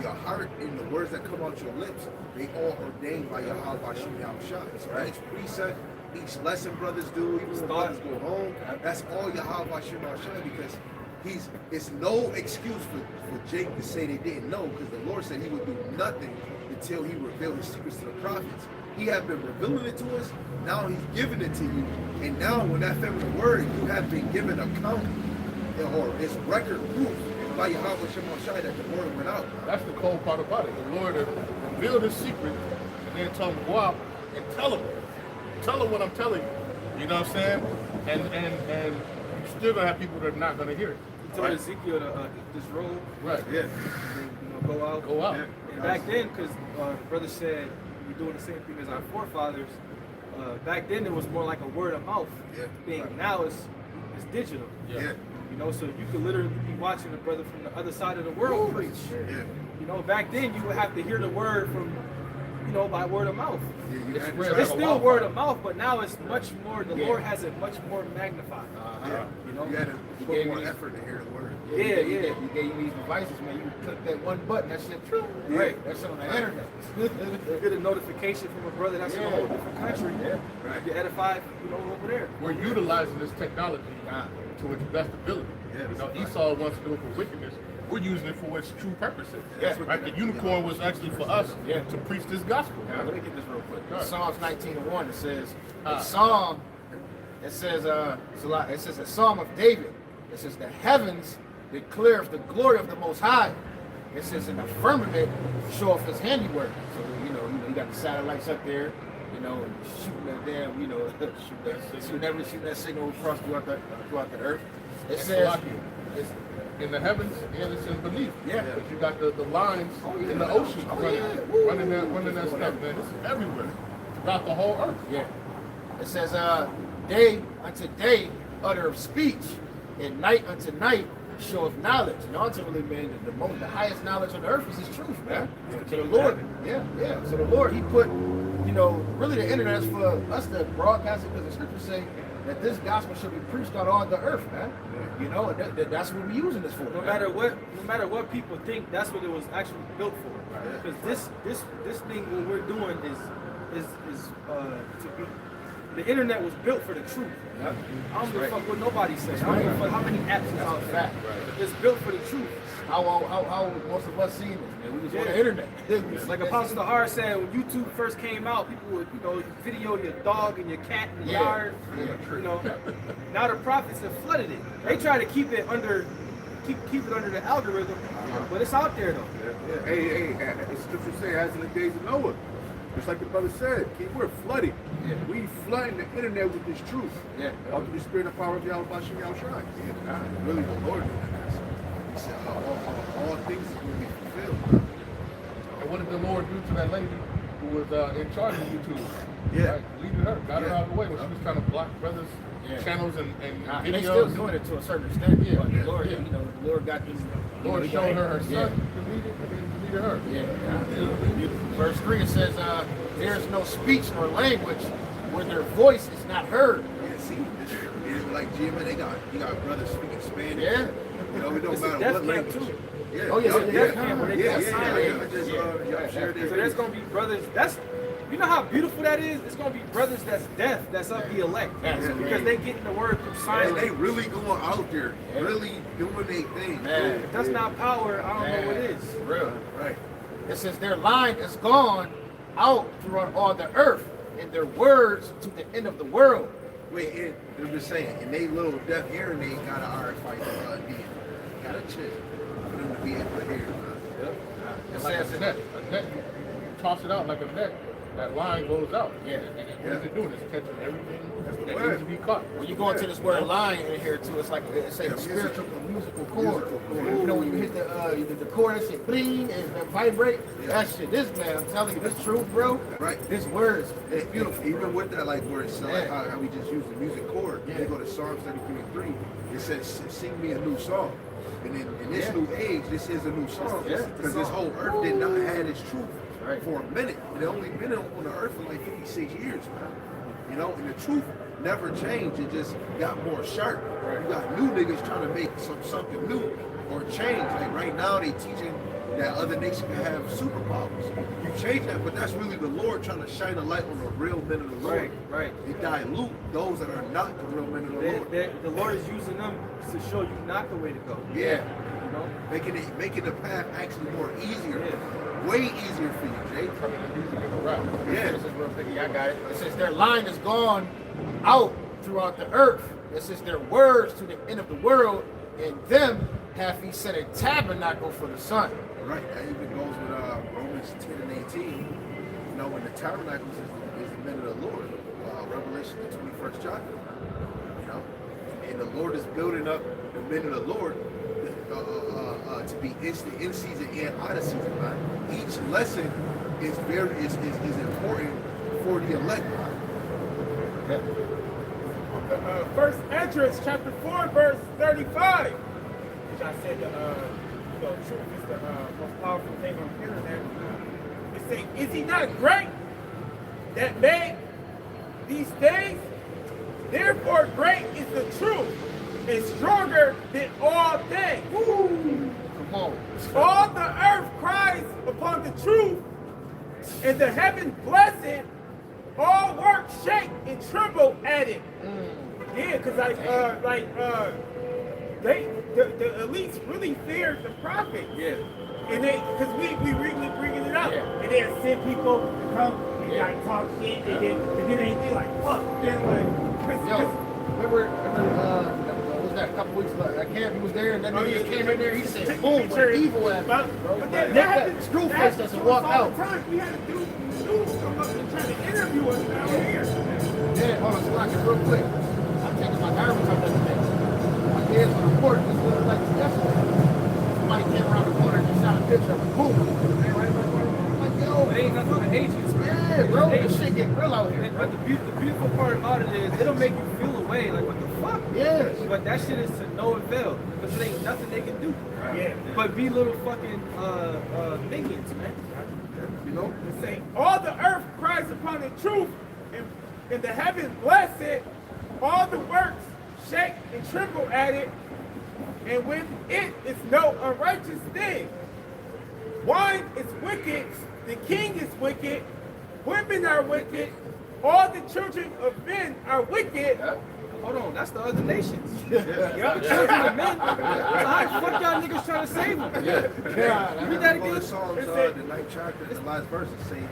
[SPEAKER 7] Your heart and the words that come out your lips, they all ordained by Yahweh Hashem Yahushua. So each precept, each lesson brothers do, even when brothers go home, that's all Yahweh Hashem Yahushua, because it's no excuse for Jake to say they didn't know, because the Lord said he would do nothing until he revealed his secrets to the prophets. He had been revealing it to us, now he's giving it to you. And now when that feminine word, you have been given account, or it's record proof by Yahweh Shemashai that the word went out.
[SPEAKER 5] That's the cold part about it. The Lord revealed his secret and then told him to go out and tell him. Tell him what I'm telling you. You know what I'm saying? And you still gonna have people that are not gonna hear it.
[SPEAKER 1] He told Ezekiel to eat this robe.
[SPEAKER 5] Right.
[SPEAKER 7] Yeah.
[SPEAKER 1] And, go out.
[SPEAKER 5] Go out.
[SPEAKER 7] Yeah.
[SPEAKER 1] And back then, because the brother said we're doing the same thing as our forefathers. Back then, it was more like a word of mouth thing.
[SPEAKER 7] Right.
[SPEAKER 1] Now it's digital.
[SPEAKER 7] Yeah.
[SPEAKER 1] You know, so you could literally be watching a brother from the other side of the world preach.
[SPEAKER 7] Yeah.
[SPEAKER 1] You know, back then you would have to hear the word from, by word of mouth.
[SPEAKER 7] Yeah, you had
[SPEAKER 5] It's
[SPEAKER 7] to
[SPEAKER 1] It's still word of mouth, but now it's much more. The Lord has it much more magnified.
[SPEAKER 7] you had to put more effort to hear the word.
[SPEAKER 1] Yeah.
[SPEAKER 8] He gave you these devices, man. You click that one button, that shit true.
[SPEAKER 1] Right.
[SPEAKER 8] That's on the internet.
[SPEAKER 1] You get a notification from a brother that's in a whole different country.
[SPEAKER 7] Right.
[SPEAKER 1] You get edified, over there.
[SPEAKER 5] We're utilizing this technology to its best ability. Esau wants to do it for wickedness. We're using it for its true purposes. Right? The unicorn was actually for us to preach this gospel.
[SPEAKER 8] Let me get this real quick.
[SPEAKER 5] Right.
[SPEAKER 8] Psalms 19:1. It says a psalm. It says It says a psalm of David. It says the heavens declares the glory of the Most High. It says in the firmament showeth his handiwork. So you got the satellites up there. Shooting that damn, shooting that signal across throughout the earth. It says
[SPEAKER 5] It's in the heavens and it's in beneath.
[SPEAKER 8] Yeah.
[SPEAKER 5] But you got the lines in the ocean running that stuff, man. It's everywhere. Throughout the whole earth.
[SPEAKER 8] Yeah. It says, day unto day utter speech, and night unto night showeth knowledge. And ultimately, man, the highest knowledge on earth is his truth, man. So the Lord, yeah. So the Lord, he put, you know, really the internet is for us to broadcast it, because the scriptures say that this gospel should be preached on all the earth, man. You know, and that's what we're using this for.
[SPEAKER 1] No matter what people think, that's what it was actually built for. Because this thing, what we're doing is to be. The internet was built for the truth.
[SPEAKER 8] Yep.
[SPEAKER 1] I don't give a fuck what nobody says. I don't give a fuck how many apps is out there.
[SPEAKER 8] Fact.
[SPEAKER 1] It's built for the truth.
[SPEAKER 8] How most of us seen this, man? We was on the internet.
[SPEAKER 1] Like Apostle Tahar said, when YouTube first came out, people would, you know, video your dog and your cat in the yard. You know, now the prophets have flooded it. They try to keep it under the algorithm, but it's out there though.
[SPEAKER 2] Hey, the scripture say, as in the days of Noah. Just like the brother said, we're flooding.
[SPEAKER 8] Yeah.
[SPEAKER 2] We flooding the internet with this truth.
[SPEAKER 8] Yeah.
[SPEAKER 2] All through the spirit and power of Yahweh Bashem Yahushai.
[SPEAKER 7] Really, the Lord. He said, all things will be fulfilled.
[SPEAKER 5] And what did the Lord do to that lady who was in charge of YouTube?
[SPEAKER 7] Yeah.
[SPEAKER 5] Right? Leading her, got her out of the way when she was trying to block brothers' channels and
[SPEAKER 8] And they
[SPEAKER 5] videos.
[SPEAKER 8] still doing it to a certain extent.
[SPEAKER 5] Yeah,
[SPEAKER 8] But the Lord,
[SPEAKER 5] yeah.
[SPEAKER 8] you know, the Lord got this.
[SPEAKER 5] Lord showed her her son,
[SPEAKER 8] Yeah.
[SPEAKER 5] deleted her.
[SPEAKER 8] Yeah. Verse 3, it says, there is no speech nor language where their voice is not heard.
[SPEAKER 7] Yeah, see, it's like GMA, you got brothers speaking Spanish.
[SPEAKER 8] Yeah.
[SPEAKER 7] You know, it don't
[SPEAKER 1] It's a
[SPEAKER 7] matter
[SPEAKER 1] death
[SPEAKER 7] what
[SPEAKER 1] camp,
[SPEAKER 7] language.
[SPEAKER 1] too.
[SPEAKER 7] Yeah.
[SPEAKER 8] Oh, yeah,
[SPEAKER 1] It's a death camp where they
[SPEAKER 7] Yeah,
[SPEAKER 1] can't
[SPEAKER 7] yeah,
[SPEAKER 1] sign
[SPEAKER 7] yeah.
[SPEAKER 1] it.
[SPEAKER 7] I just y'all shared
[SPEAKER 1] So
[SPEAKER 7] it.
[SPEAKER 1] there's gonna be brothers. You know how beautiful that is. It's gonna be brothers that's deaf, that's of the elect,
[SPEAKER 8] That's
[SPEAKER 1] because they getting the word through
[SPEAKER 7] Man,
[SPEAKER 1] silence.
[SPEAKER 7] they really going out there, really doing their thing.
[SPEAKER 8] Man.
[SPEAKER 1] If that's not power, I don't know what is.
[SPEAKER 8] Real.
[SPEAKER 7] Right.
[SPEAKER 8] It says their line is gone out throughout all the earth, and their words to the end of the world.
[SPEAKER 7] Wait, and they're just saying, and they little deaf hearing, they got an RFID got a chip for them to be able to hear.
[SPEAKER 8] It
[SPEAKER 5] It's like
[SPEAKER 8] says
[SPEAKER 5] a net. A net, you toss it out like a net. That line goes out.
[SPEAKER 8] Yeah.
[SPEAKER 5] And what is it doing? It's catching everything that
[SPEAKER 7] word.
[SPEAKER 5] needs to be caught.
[SPEAKER 8] when you go into this word line in here too, it's like it's a spiritual musical chord. You know, when you hit the chord, it say bling and it vibrate. That shit, this man, I'm telling you, this truth, bro.
[SPEAKER 7] Right.
[SPEAKER 8] This words, it's beautiful.
[SPEAKER 7] Even with that, like where it's like
[SPEAKER 8] Yeah.
[SPEAKER 7] how we just use the music chord.
[SPEAKER 8] Yeah.
[SPEAKER 7] You go to Psalms 33:3. It says, "Sing me a new song." And in this
[SPEAKER 8] Yeah.
[SPEAKER 7] new age, this is a new song
[SPEAKER 8] Yeah.
[SPEAKER 7] because this whole earth did not have its truth
[SPEAKER 8] Right.
[SPEAKER 7] for a minute. It only been on the earth for like 56 years, man. You know, and the truth never changed. It just got more sharp. You got new niggas trying to make something new or change. Like right now, they teaching that other nations can have superpowers. You change that, but that's really the Lord trying to shine a light on the real men of the Lord.
[SPEAKER 1] Right.
[SPEAKER 7] They dilute those that are not the real men of the Lord.
[SPEAKER 1] The Lord is using them to show you not the way to go.
[SPEAKER 7] Yeah.
[SPEAKER 1] You know.
[SPEAKER 7] Making the path actually more easier.
[SPEAKER 1] Yeah.
[SPEAKER 7] Way easier for you, Jay.
[SPEAKER 5] Turning the music into rap.
[SPEAKER 7] Yeah.
[SPEAKER 8] This is real big. I got it. It says their line is gone out throughout the earth. It says their words to the end of the world, and them have he set a tabernacle for the sun.
[SPEAKER 7] Right. That even goes with Romans 10 and 18. You know, when the tabernacle is the men of the Lord. Revelation, the 21st chapter. You know, and the Lord is building up the men of the Lord to be in season and out of season. Man. Each lesson is important for the elect.
[SPEAKER 4] First Esdras chapter 4 verse 35, which I said truth is the most powerful thing on the internet. It say, is he not great that made these things? Therefore great is the truth and stronger than all things. Woo!
[SPEAKER 8] Come on.
[SPEAKER 4] All the earth cries upon the truth, and the heaven bless it. All works shake and tremble at it. Yeah, because the elites really feared the prophet.
[SPEAKER 1] Yeah.
[SPEAKER 4] And because we really bringing it up.
[SPEAKER 8] Yeah.
[SPEAKER 4] And they send people to come and like talk shit, and then they like, fuck. Then like,
[SPEAKER 8] Yo, remember what was that, a couple weeks ago? That camp, he was there, and then he just came in there, he said, boom, what evil at me, bro.
[SPEAKER 4] But that
[SPEAKER 8] That
[SPEAKER 4] happens.
[SPEAKER 8] screw
[SPEAKER 4] That
[SPEAKER 8] face doesn't
[SPEAKER 4] happens
[SPEAKER 8] walk
[SPEAKER 4] all
[SPEAKER 8] out.
[SPEAKER 4] the time. We had a dude come up and try to interview us down here.
[SPEAKER 8] Yeah, hold on, Slack it real quick. I'm taking my garbage out the other day. My kids on the porch, this was like yesterday. Somebody came around the corner and just shot a picture of me. Boom. Man, right in my corner. I'm like, yo.
[SPEAKER 1] It ain't nothing but agents, man.
[SPEAKER 8] Yeah, bro, this shit get real out here,
[SPEAKER 1] And-
[SPEAKER 8] bro.
[SPEAKER 1] But the beautiful part about it is it'll make you feel away. Like, what the fuck?
[SPEAKER 8] Yes.
[SPEAKER 1] But that shit is to no avail. Because it ain't nothing they can do.
[SPEAKER 4] Yeah.
[SPEAKER 1] But be little fucking minions, man.
[SPEAKER 2] You know?
[SPEAKER 4] It say, all the earth cries upon the truth, and the heavens bless it. All the works shake and tremble at it, and with it is no unrighteous thing. Wine is wicked, the king is wicked, women are wicked, all the children of men are wicked.
[SPEAKER 1] Hold on, that's the other nations. The children of men. So how the fuck y'all niggas trying to save them? Read that
[SPEAKER 7] Well,
[SPEAKER 1] again.
[SPEAKER 7] the Psalms, the 9th chapter, the last verse is saying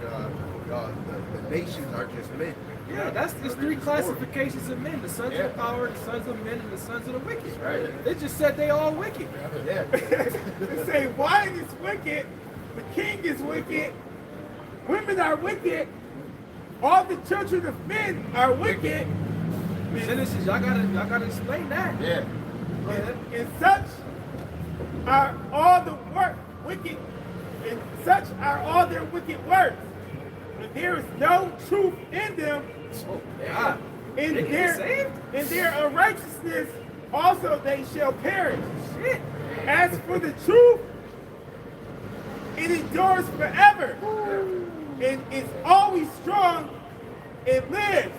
[SPEAKER 7] the nations are just men.
[SPEAKER 1] Yeah, that's there's three classifications of men: the sons of power, the sons of men, and the sons of the wicked.
[SPEAKER 7] Right.
[SPEAKER 1] They just said they all wicked.
[SPEAKER 4] They say wine is wicked, the king is wicked, women are wicked, all the children of men are wicked,
[SPEAKER 1] Genesis, y'all gotta explain that.
[SPEAKER 8] Yeah.
[SPEAKER 4] and such are all the wicked, and such are all their wicked works. And there is no truth in them.
[SPEAKER 1] God.
[SPEAKER 4] In
[SPEAKER 1] They get
[SPEAKER 4] their
[SPEAKER 1] saved?
[SPEAKER 4] unrighteousness also they shall perish.
[SPEAKER 1] Shit.
[SPEAKER 4] As for the truth, it endures forever, and is always strong. It lives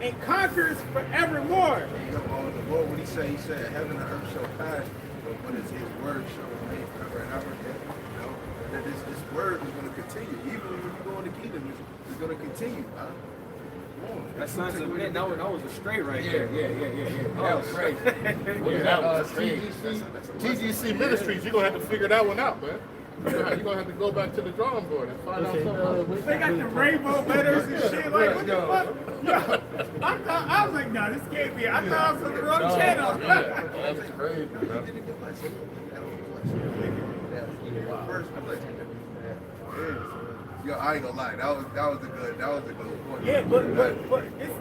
[SPEAKER 4] and conquers forevermore.
[SPEAKER 7] The Lord, what he said, heaven and earth shall pass, but what is his word shall remain forever and ever. You know, that this word is going to continue. Even when you go in the kingdom, it's going to continue. Huh?
[SPEAKER 1] That sons of men, that was a stray right
[SPEAKER 8] Yeah,
[SPEAKER 1] there.
[SPEAKER 8] That was crazy.
[SPEAKER 5] That was TGC Ministries, you're going to have to figure that one out, man. You're going to have to go back to the drawing board and find out something.
[SPEAKER 4] They got the rainbow letters and shit. Like, what the fuck? Yo, I was like, nah, this can't be. I thought I was on the wrong channel.
[SPEAKER 8] That's crazy, bro.
[SPEAKER 7] Yo, I ain't gonna lie, that was a good point.
[SPEAKER 4] Yeah, but it's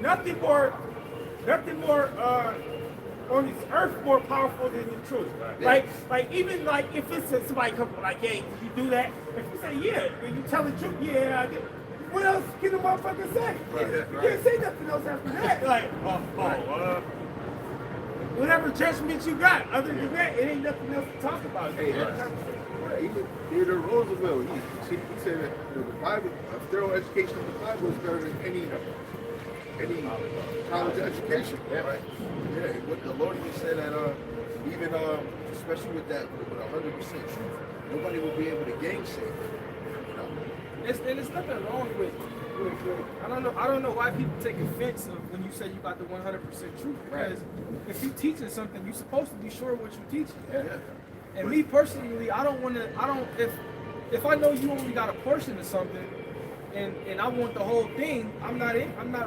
[SPEAKER 4] nothing more on this earth more powerful than the truth. Like even like if it's somebody come like, hey, did you do that? If you say yeah, and you tell the truth, yeah, I did. What else can the motherfucker say? You can't say nothing else after that. Like, whatever judgment you got. Other than that, it ain't nothing else to talk about.
[SPEAKER 2] Even Theodore Roosevelt, he said that the Bible, a thorough education of the Bible is better than any college education.
[SPEAKER 7] Right. Yeah, what the Lord even said that even especially with 100% truth, nobody will be able to gainsay it. You know?
[SPEAKER 1] And there's nothing wrong with I don't know why people take offense of when you say you got the 100% truth, because if you're teaching something, you're supposed to be sure what you're teaching.
[SPEAKER 7] Yeah.
[SPEAKER 1] And me personally, if I know you only got a portion of something and I want the whole thing, I'm not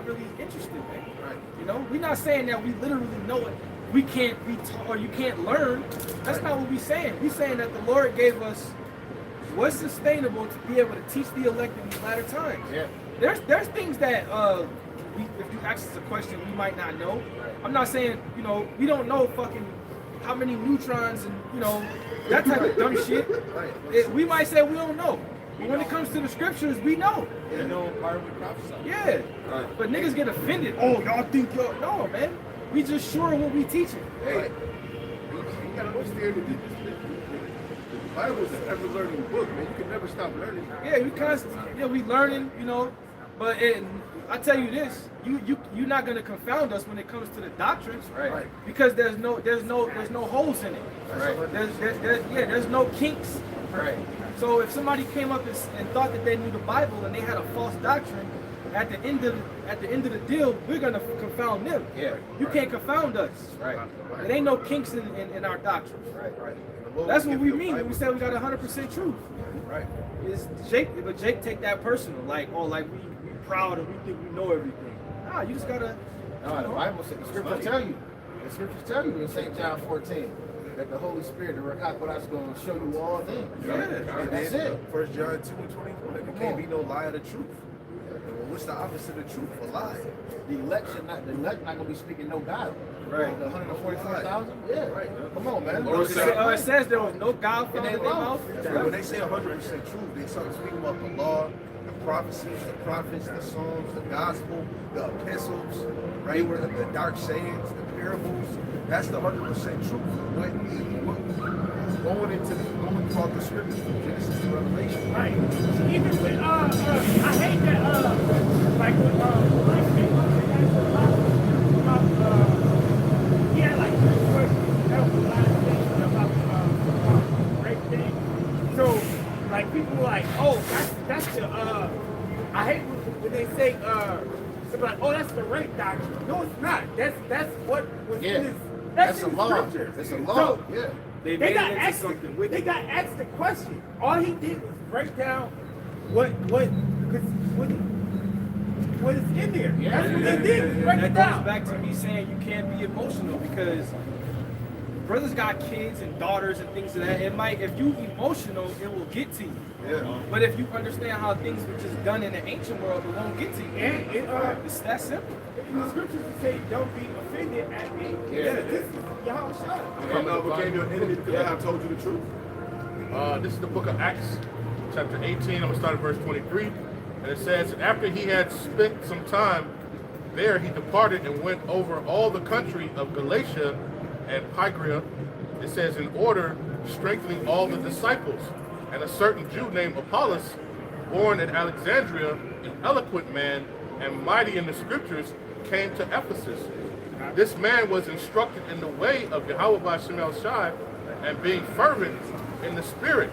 [SPEAKER 1] really interested, man.
[SPEAKER 7] Right.
[SPEAKER 1] You know, we're not saying that we literally know it. We can't be taught or you can't learn. That's not what we're saying. We're saying that the Lord gave us what's sustainable to be able to teach the elect in these latter times.
[SPEAKER 8] Yeah.
[SPEAKER 1] There's things that if you ask us a question we might not know. I'm not saying, you know, we don't know fucking how many neutrons and, you know, that type of dumb shit. We might say we don't know. But when it comes to the scriptures, we know.
[SPEAKER 6] You know, part of the prophesy.
[SPEAKER 1] Yeah. But niggas get offended. Oh, y'all think y'all... No, man. We just sure what we teaching.
[SPEAKER 2] Hey, you gotta understand that the Bible is an ever-learning book, man. You can never stop learning.
[SPEAKER 1] Yeah, we learning, you know. But I tell you this, you're not gonna confound us when it comes to the doctrines,
[SPEAKER 8] Right.
[SPEAKER 1] Because there's no holes in it.
[SPEAKER 8] Right.
[SPEAKER 1] There's no kinks.
[SPEAKER 8] Right.
[SPEAKER 1] So if somebody came up and thought that they knew the Bible and they had a false doctrine, at the end of the deal, we're gonna confound them.
[SPEAKER 8] Yeah.
[SPEAKER 1] You can't confound us.
[SPEAKER 8] Right.
[SPEAKER 1] It ain't no kinks in our doctrines.
[SPEAKER 8] Right.
[SPEAKER 1] That's what we mean when we say we got 100% truth.
[SPEAKER 7] Right.
[SPEAKER 1] But Jake take that personal, like we proud and we think we know everything. Nah, you just gotta.
[SPEAKER 8] No, the Bible says, the scriptures tell you in St. John 14 that the Holy Spirit, the Rakakodas, is going to show you all things.
[SPEAKER 1] Yeah.
[SPEAKER 8] That's it.
[SPEAKER 7] 1 John 2:24. There can't be no lie of the truth. Well, what's the opposite of truth? A lie.
[SPEAKER 8] The elect not going to be speaking no God.
[SPEAKER 1] Right.
[SPEAKER 8] The 144,000? Yeah.
[SPEAKER 7] Right.
[SPEAKER 8] Come on, man.
[SPEAKER 1] It says there was no God found in their mouth.
[SPEAKER 7] When they say 100% truth, they start speaking about the law, the prophecies, the prophets, the psalms, the gospel, the epistles, right? The dark sayings, the parables. That's the 100% truth. Going throughout the scriptures from Genesis to Revelation.
[SPEAKER 4] Right. Even with I hate that like with he had like 3 questions. That was the last thing about rape thing. So like people were like, oh, that's the I hate when they say so like, oh, that's the rape doctrine. No, it's not. That's what was in his that's
[SPEAKER 7] a
[SPEAKER 4] in
[SPEAKER 7] law.
[SPEAKER 4] scripture.
[SPEAKER 7] It's a law.
[SPEAKER 4] So,
[SPEAKER 7] Yeah.
[SPEAKER 1] They
[SPEAKER 4] They
[SPEAKER 1] made
[SPEAKER 4] got
[SPEAKER 1] it into
[SPEAKER 4] asked.
[SPEAKER 1] something
[SPEAKER 4] They
[SPEAKER 1] wicked.
[SPEAKER 4] got asked the question. All he did was break down what is in there. That's what he did. Was break
[SPEAKER 1] That
[SPEAKER 4] it
[SPEAKER 1] goes
[SPEAKER 4] down.
[SPEAKER 1] back to me saying you can't be emotional because brothers got kids and daughters and things of that. It might, if you emotional, it will get to you.
[SPEAKER 7] Yeah.
[SPEAKER 1] But if you understand how things were just done in the ancient world, it won't get to you.
[SPEAKER 4] And
[SPEAKER 1] It's that simple.
[SPEAKER 4] in the scriptures it say, "Don't be offended at me."
[SPEAKER 7] Yeah.
[SPEAKER 4] This is Yahushua.
[SPEAKER 2] I never became your enemy because I have told you the truth.
[SPEAKER 5] This is the book of Acts, chapter 18. I'm going to start at verse 23. And it says, after he had spent some time there, he departed and went over all the country of Galatia and Phrygia. It says, in order, strengthening all the disciples. And a certain Jew named Apollos, born at Alexandria, an eloquent man and mighty in the scriptures, came to Ephesus. This man was instructed in the way of Yahweh by Shemel Shai, and being fervent in the spirit.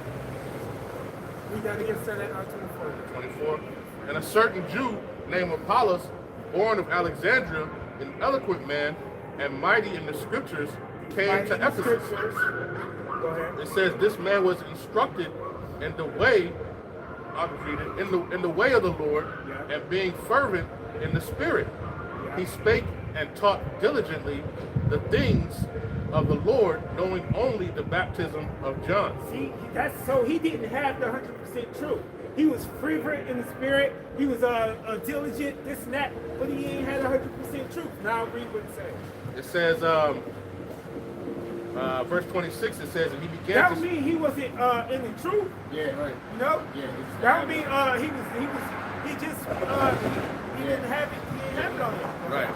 [SPEAKER 4] We got to get started on 24.
[SPEAKER 5] 24. And a certain Jew named Apollos, born of Alexandria, an eloquent man and mighty in the scriptures, came to Ephesus.
[SPEAKER 4] Go ahead.
[SPEAKER 5] It says this man was instructed in the way, I'll read it, in the way of the Lord, and being fervent in the spirit. He spake and taught diligently the things of the Lord, knowing only the baptism of John.
[SPEAKER 4] See, that's so he didn't have the 100% truth. He was fervent in the spirit. He was diligent, this and that, but he ain't had 100% truth. Now read what it says.
[SPEAKER 5] It says, verse 26, it says, and he began
[SPEAKER 4] That
[SPEAKER 5] to...
[SPEAKER 4] would mean he wasn't in the truth.
[SPEAKER 8] Yeah, right.
[SPEAKER 4] You know?
[SPEAKER 8] Yeah,
[SPEAKER 4] That would mean he didn't have it on him.
[SPEAKER 5] Right.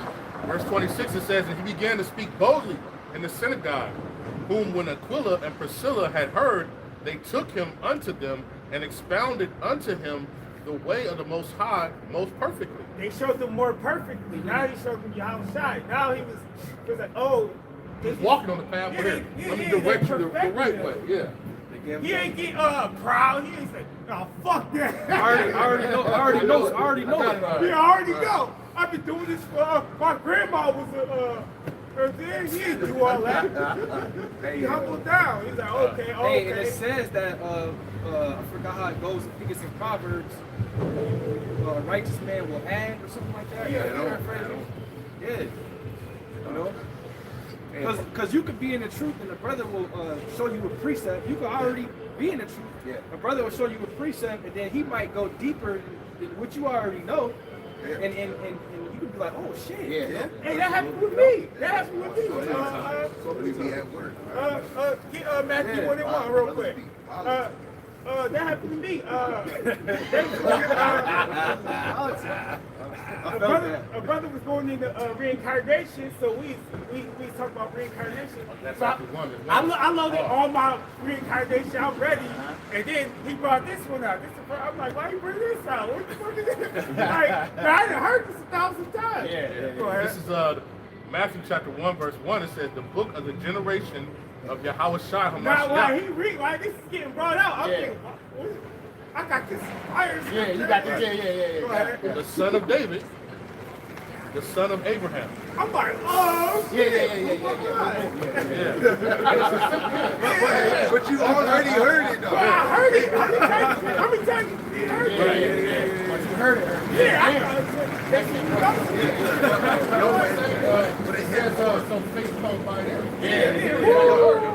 [SPEAKER 5] Verse 26, it says, and he began to speak boldly in the synagogue, whom when Aquila and Priscilla had heard, they took him unto them and expounded unto him the way of the Most High most perfectly.
[SPEAKER 4] They showed them more perfectly. Now he showed them Yahushua. Now he was like, oh,
[SPEAKER 5] He's walking on the path with him.
[SPEAKER 2] Let me direct you the right way. Yeah.
[SPEAKER 4] He ain't get proud. He ain't say, oh, fuck that.
[SPEAKER 1] I already know.
[SPEAKER 4] We already know. I've been doing this for my grandma was he didn't do all that. He humbled down. He's like, okay.
[SPEAKER 1] Hey, and it says that I forgot how it goes. I think it's in Proverbs. A righteous man will add or something like that. Yeah. You know. Because you could be in the truth and the brother will show you a precept. You could already be in the truth.
[SPEAKER 7] Yeah.
[SPEAKER 1] A brother will show you a precept and then he might go deeper than what you already know.
[SPEAKER 7] Yeah.
[SPEAKER 1] And you could be like, oh shit.
[SPEAKER 7] Yeah.
[SPEAKER 4] Hey, that happened with me. That happened with me.
[SPEAKER 7] We be at work.
[SPEAKER 4] Get Matthew 1:1 real quick. That happened to me. A brother was going into reincarnation, so we talking about reincarnation.
[SPEAKER 5] That's
[SPEAKER 4] So
[SPEAKER 5] after one.
[SPEAKER 4] I loaded all my reincarnation. I'm ready, and then he brought this one out. I'm like, why you bring this out? What the fuck is this? Like, man, I done heard this 1,000 times. Go ahead.
[SPEAKER 5] This is Matthew chapter 1, verse 1. It says, the book of the generation of Yahweh Shai
[SPEAKER 4] Now, while
[SPEAKER 5] HaMashiach.
[SPEAKER 4] he read, like this is getting brought out, I'm thinking, I got this fire.
[SPEAKER 8] Yeah, you got this. Yeah.
[SPEAKER 4] Go ahead.
[SPEAKER 5] The son of David, the son of Abraham.
[SPEAKER 4] I'm like, oh, shit.
[SPEAKER 5] Yeah.
[SPEAKER 7] But you already heard it, though.
[SPEAKER 4] I heard it. Let me tell you, he heard it.
[SPEAKER 8] But you heard it.
[SPEAKER 4] Yeah, I
[SPEAKER 5] But it says some faith comes by them.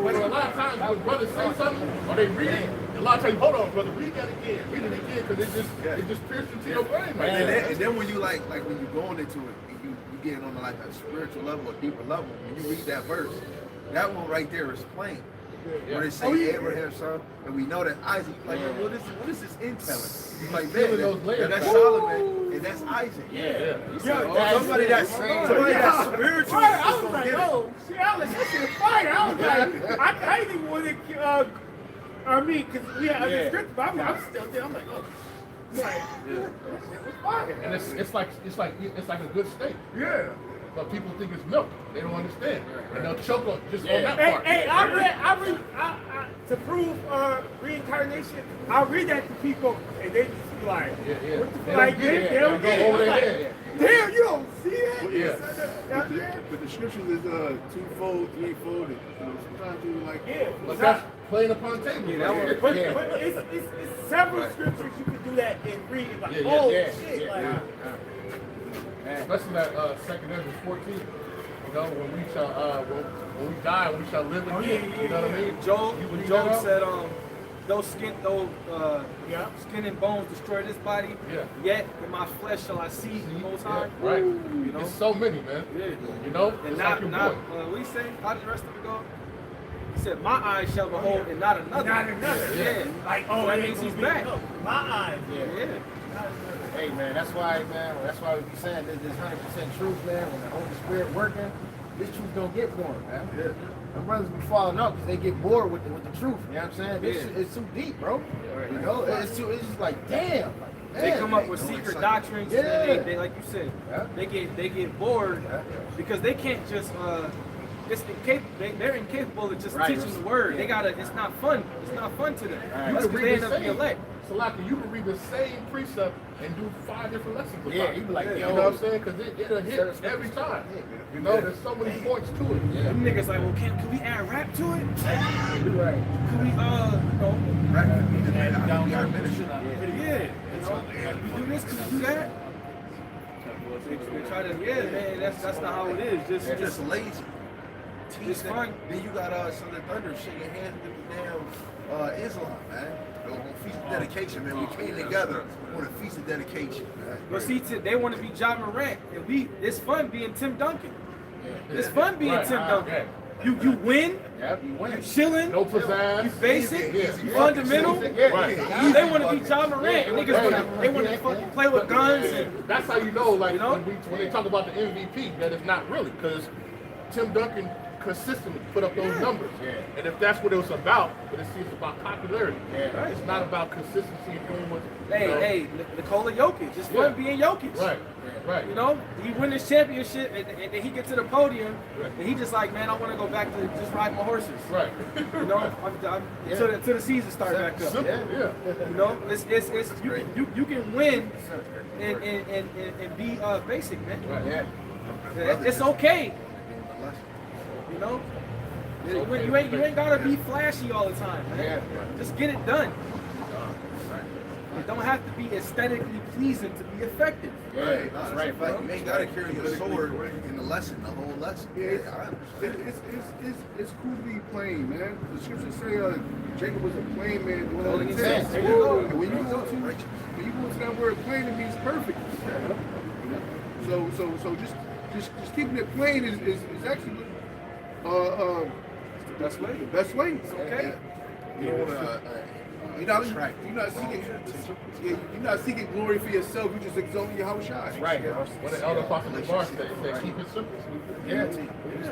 [SPEAKER 5] When a lot of times when brothers say something or they read it, a lot of times, hold on, brother, read that again. Read it again because it just pierces into your brain. Right
[SPEAKER 7] And then when you like when you going into it, you getting on like a spiritual level, a deeper level. When you read that verse, that one right there is plain. Where they say Abraham's son, and we know that Isaac. Like, what is this intelling? He's like, man, that's Solomon. and that's Isaac.
[SPEAKER 8] Yeah.
[SPEAKER 7] Somebody that's spiritual.
[SPEAKER 4] I was like, oh, shit, I was like, that shit is fire. I was like, I didn't even want to, I mean, because we had a script, but I'm still there. I'm like, oh. Like, that shit was fire.
[SPEAKER 5] And it's like a good steak.
[SPEAKER 2] Yeah.
[SPEAKER 5] But people think it's milk. They don't understand. And they'll choke on just on that
[SPEAKER 4] Hey,
[SPEAKER 5] part.
[SPEAKER 4] hey, I read, to prove reincarnation, I read that to people, and they just be like,
[SPEAKER 5] Yeah.
[SPEAKER 4] what the
[SPEAKER 5] They
[SPEAKER 4] fuck? Like,
[SPEAKER 5] don't get it.
[SPEAKER 4] they don't
[SPEAKER 5] They
[SPEAKER 4] get
[SPEAKER 5] go
[SPEAKER 4] it.
[SPEAKER 5] over their
[SPEAKER 4] Like,
[SPEAKER 5] head.
[SPEAKER 4] damn, you don't see that?
[SPEAKER 5] Yeah.
[SPEAKER 2] But the scriptures is twofold, threefold. And, sometimes you like,
[SPEAKER 4] Yeah.
[SPEAKER 5] But that's playing upon table.
[SPEAKER 1] Yeah, that was-
[SPEAKER 4] But it's several scriptures you can do that and read it like,
[SPEAKER 5] Yeah,
[SPEAKER 4] oh
[SPEAKER 8] yeah,
[SPEAKER 4] shit,
[SPEAKER 8] yeah,
[SPEAKER 4] like,
[SPEAKER 5] Especially that 2nd Ezra 14. You know, when we shall when we die, we shall live again. You know what I mean?
[SPEAKER 1] Job,
[SPEAKER 5] You
[SPEAKER 1] when
[SPEAKER 5] read
[SPEAKER 1] Job
[SPEAKER 5] that out?
[SPEAKER 1] said, those
[SPEAKER 4] Yeah.
[SPEAKER 1] skin and bones destroy this body.
[SPEAKER 5] Yeah.
[SPEAKER 1] Yet in my flesh shall I see the Most High.
[SPEAKER 5] Yeah, right.
[SPEAKER 1] You know?
[SPEAKER 5] It's so many, man.
[SPEAKER 1] Yeah.
[SPEAKER 5] You know?
[SPEAKER 1] And
[SPEAKER 5] It's
[SPEAKER 1] not,
[SPEAKER 5] like your
[SPEAKER 1] not
[SPEAKER 5] boy.
[SPEAKER 1] what he say? How did the rest of it go? He said, my eyes shall behold and not another.
[SPEAKER 4] not another.
[SPEAKER 1] Yeah.
[SPEAKER 4] Like,
[SPEAKER 1] So
[SPEAKER 4] oh,
[SPEAKER 1] that
[SPEAKER 4] it
[SPEAKER 1] means
[SPEAKER 4] ain't
[SPEAKER 1] he's
[SPEAKER 4] gonna be-
[SPEAKER 1] back.
[SPEAKER 4] look, my eyes.
[SPEAKER 1] Yeah.
[SPEAKER 8] Hey man, that's why we be saying this 100% truth, man. When the Holy Spirit working, this truth don't get boring, man. Yeah. My brothers be falling up because they get bored with the truth. You know what I'm saying? This shit is too deep, bro. You know, it's just like damn. Like,
[SPEAKER 1] They
[SPEAKER 8] damn,
[SPEAKER 1] come up
[SPEAKER 8] man.
[SPEAKER 1] with secret doctrines.
[SPEAKER 8] Yeah.
[SPEAKER 1] And they like you said,
[SPEAKER 8] Yeah.
[SPEAKER 1] they get bored because they can't just they're incapable of just
[SPEAKER 8] Right.
[SPEAKER 1] teaching the word.
[SPEAKER 8] Yeah.
[SPEAKER 1] They gotta. It's not fun. It's not fun to them.
[SPEAKER 8] Right.
[SPEAKER 1] That's
[SPEAKER 5] You
[SPEAKER 1] because
[SPEAKER 5] can
[SPEAKER 1] they
[SPEAKER 5] read
[SPEAKER 1] end
[SPEAKER 5] the
[SPEAKER 1] up being
[SPEAKER 5] same.
[SPEAKER 1] elect.
[SPEAKER 5] So like you can read the same precept and do 5 different lessons about
[SPEAKER 8] Yeah,
[SPEAKER 5] it.
[SPEAKER 8] you be like,
[SPEAKER 5] You
[SPEAKER 8] yo.
[SPEAKER 5] know what I'm saying? Because it'll hit every time. You know, there's so many points to it. Yeah.
[SPEAKER 1] Them niggas like, well, can we add rap to it?
[SPEAKER 8] You right.
[SPEAKER 1] Can we yeah. Can we do this? Can we do that? They try to, yeah, man. That's not how it is.
[SPEAKER 7] They're
[SPEAKER 1] Just
[SPEAKER 7] just lazy.
[SPEAKER 1] It's fun.
[SPEAKER 7] Then you got Son of Thunder shaking hands with the damn Islam, man. On Feast of Dedication, man. We came together on a Feast of Dedication, man.
[SPEAKER 1] But see, they want to be Ja Morant, and it's fun being Tim Duncan. It's fun being
[SPEAKER 5] Right.
[SPEAKER 1] Tim Duncan.
[SPEAKER 5] Okay.
[SPEAKER 1] You win,
[SPEAKER 8] Yep, you win.
[SPEAKER 1] you chilling,
[SPEAKER 5] No pizzazz.
[SPEAKER 1] you basic,
[SPEAKER 7] Easy,
[SPEAKER 1] you
[SPEAKER 7] easy.
[SPEAKER 1] fundamental.
[SPEAKER 5] Right.
[SPEAKER 1] They want to be Ja Morant. Niggas they want to fucking play with guns and
[SPEAKER 5] That's how you know, like,
[SPEAKER 1] You know?
[SPEAKER 5] when they talk about the MVP, that it's not really, because Tim Duncan consistently put up those numbers.
[SPEAKER 8] Yeah.
[SPEAKER 5] And if that's what it was about, but it's about popularity.
[SPEAKER 8] Yeah.
[SPEAKER 5] It's not about consistency and doing what.
[SPEAKER 1] hey, Nikola Jokic. It's fun being Jokic.
[SPEAKER 5] Right. Right.
[SPEAKER 1] You know, he win his championship, and then he get to the podium, and he just like, man, I want to go back to just ride my horses.
[SPEAKER 5] Right.
[SPEAKER 1] You know, till the season start back up.
[SPEAKER 5] Simple. Yeah.
[SPEAKER 1] You know, it's you can win and be basic, man.
[SPEAKER 5] Right.
[SPEAKER 8] Yeah.
[SPEAKER 1] It's okay. You know, so when you ain't gotta be flashy all the time, man. Just get it done. It don't have to be aesthetically pleasing to be effective.
[SPEAKER 7] Right, that's right. You ain't gotta carry your sword in the lesson, the whole lesson.
[SPEAKER 2] Yeah,
[SPEAKER 7] I understand.
[SPEAKER 2] it's cool to be plain, man. The scriptures say Jacob was a plain man dwelling in
[SPEAKER 1] There
[SPEAKER 2] tents.
[SPEAKER 1] you go.
[SPEAKER 2] And when you go to that word plain, it means perfect. So just keeping it plain is actually
[SPEAKER 1] The best way.
[SPEAKER 2] the best way.
[SPEAKER 1] Okay.
[SPEAKER 7] You don't wanna
[SPEAKER 2] You're not seeking glory for yourself. You're just exalting Yahweh Shai.
[SPEAKER 8] Right.
[SPEAKER 5] What the elder prophet Lamar said, he said, keep it simple.
[SPEAKER 8] Yeah.
[SPEAKER 5] Just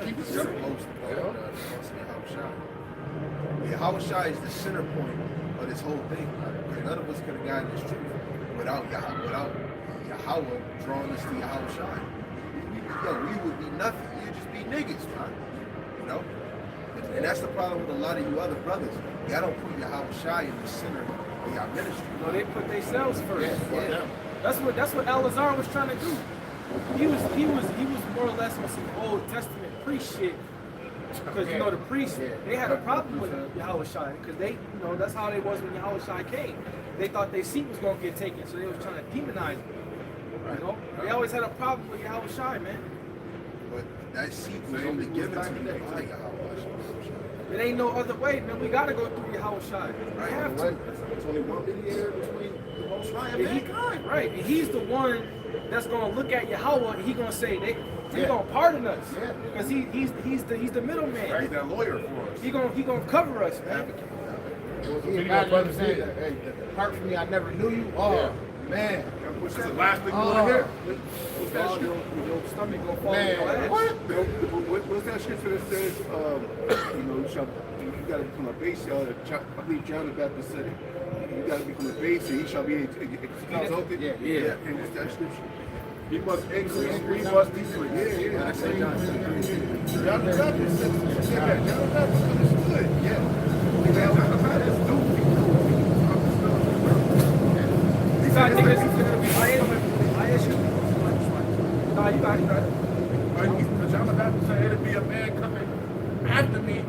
[SPEAKER 5] keep it simple.
[SPEAKER 7] Yahweh Shai is the center point of this whole thing. Right? None of us could have gotten this truth without Yahweh drawing us to Yahweh Shai. We would be nothing. We'd just be niggas, man. You know? And that's the problem with a lot of you other brothers. Y'all don't put Yahweh Shai in the center of y'all ministry.
[SPEAKER 1] No, they put themselves first.
[SPEAKER 7] Yeah.
[SPEAKER 1] That's what Elazar was trying to do. He was more or less on some Old Testament priest shit. Because you know the priests, they had a problem with Yahweh Shai because that's how they was when Yahweh Shai came. They thought their seat was gonna get taken, so they was trying to demonize him. You know, they always had a problem with Yahweh Shai, man.
[SPEAKER 7] But that seat was only given to me by Yahweh Shai.
[SPEAKER 1] It ain't no other way, man. We gotta go through Yahweh Shai. We have to.
[SPEAKER 7] There's only one mediator between the Most High and mankind.
[SPEAKER 1] Right, and he's the one that's gonna look at Yahweh and he gonna say he gonna pardon us because he's the middleman.
[SPEAKER 2] Right, that lawyer for us.
[SPEAKER 1] He gonna cover us, man.
[SPEAKER 8] He God understand that. Hey, apart from me, I never knew you. Oh,
[SPEAKER 2] Man,
[SPEAKER 5] This is the last thing you want to hear.
[SPEAKER 2] what's that shit?
[SPEAKER 1] Your stomach gonna fall in your
[SPEAKER 2] Man,
[SPEAKER 1] ass.
[SPEAKER 2] what's that scripture that says, you gotta become a base, I believe John the Baptist said it. You gotta become a base and he shall be exalted.
[SPEAKER 1] Yeah.
[SPEAKER 2] And what's that scripture? He must increase, we must decrease. Yeah.
[SPEAKER 8] I say John 10:3.
[SPEAKER 2] John the Baptist said that. John the Baptist understood. Yeah. That's stupid.
[SPEAKER 1] You gotta think this is gonna be my issue. Nah, you got it.
[SPEAKER 5] John the Baptist said it'd be a man coming after me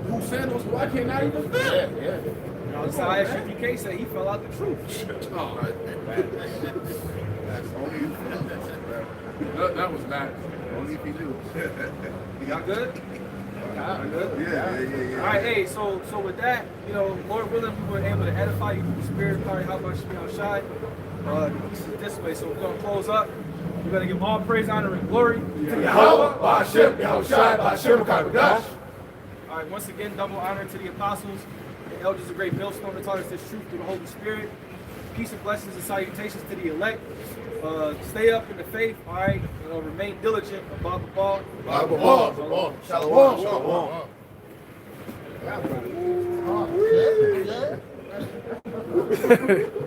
[SPEAKER 5] whose sandals I cannot even fit.
[SPEAKER 8] Yeah.
[SPEAKER 1] That's how SUPK said he fell out the truth.
[SPEAKER 2] That's only
[SPEAKER 5] That was bad.
[SPEAKER 2] only if he knew.
[SPEAKER 1] Y'all good?
[SPEAKER 2] Yeah.
[SPEAKER 1] All right, hey, so with that, Lord willing, we were able to edify you through the Spirit, probably how much shy. This way, so we're gonna close up. We're gonna give all praise, honor, and glory to Yahweh. All right, once again, double honor to the apostles, the elders of Great Millstone that taught us this truth through the Holy Spirit. Peace and blessings and salutations to the elect. Stay up in the faith, all right? Remain diligent about the ball.
[SPEAKER 7] Shalom.
[SPEAKER 8] Yeah.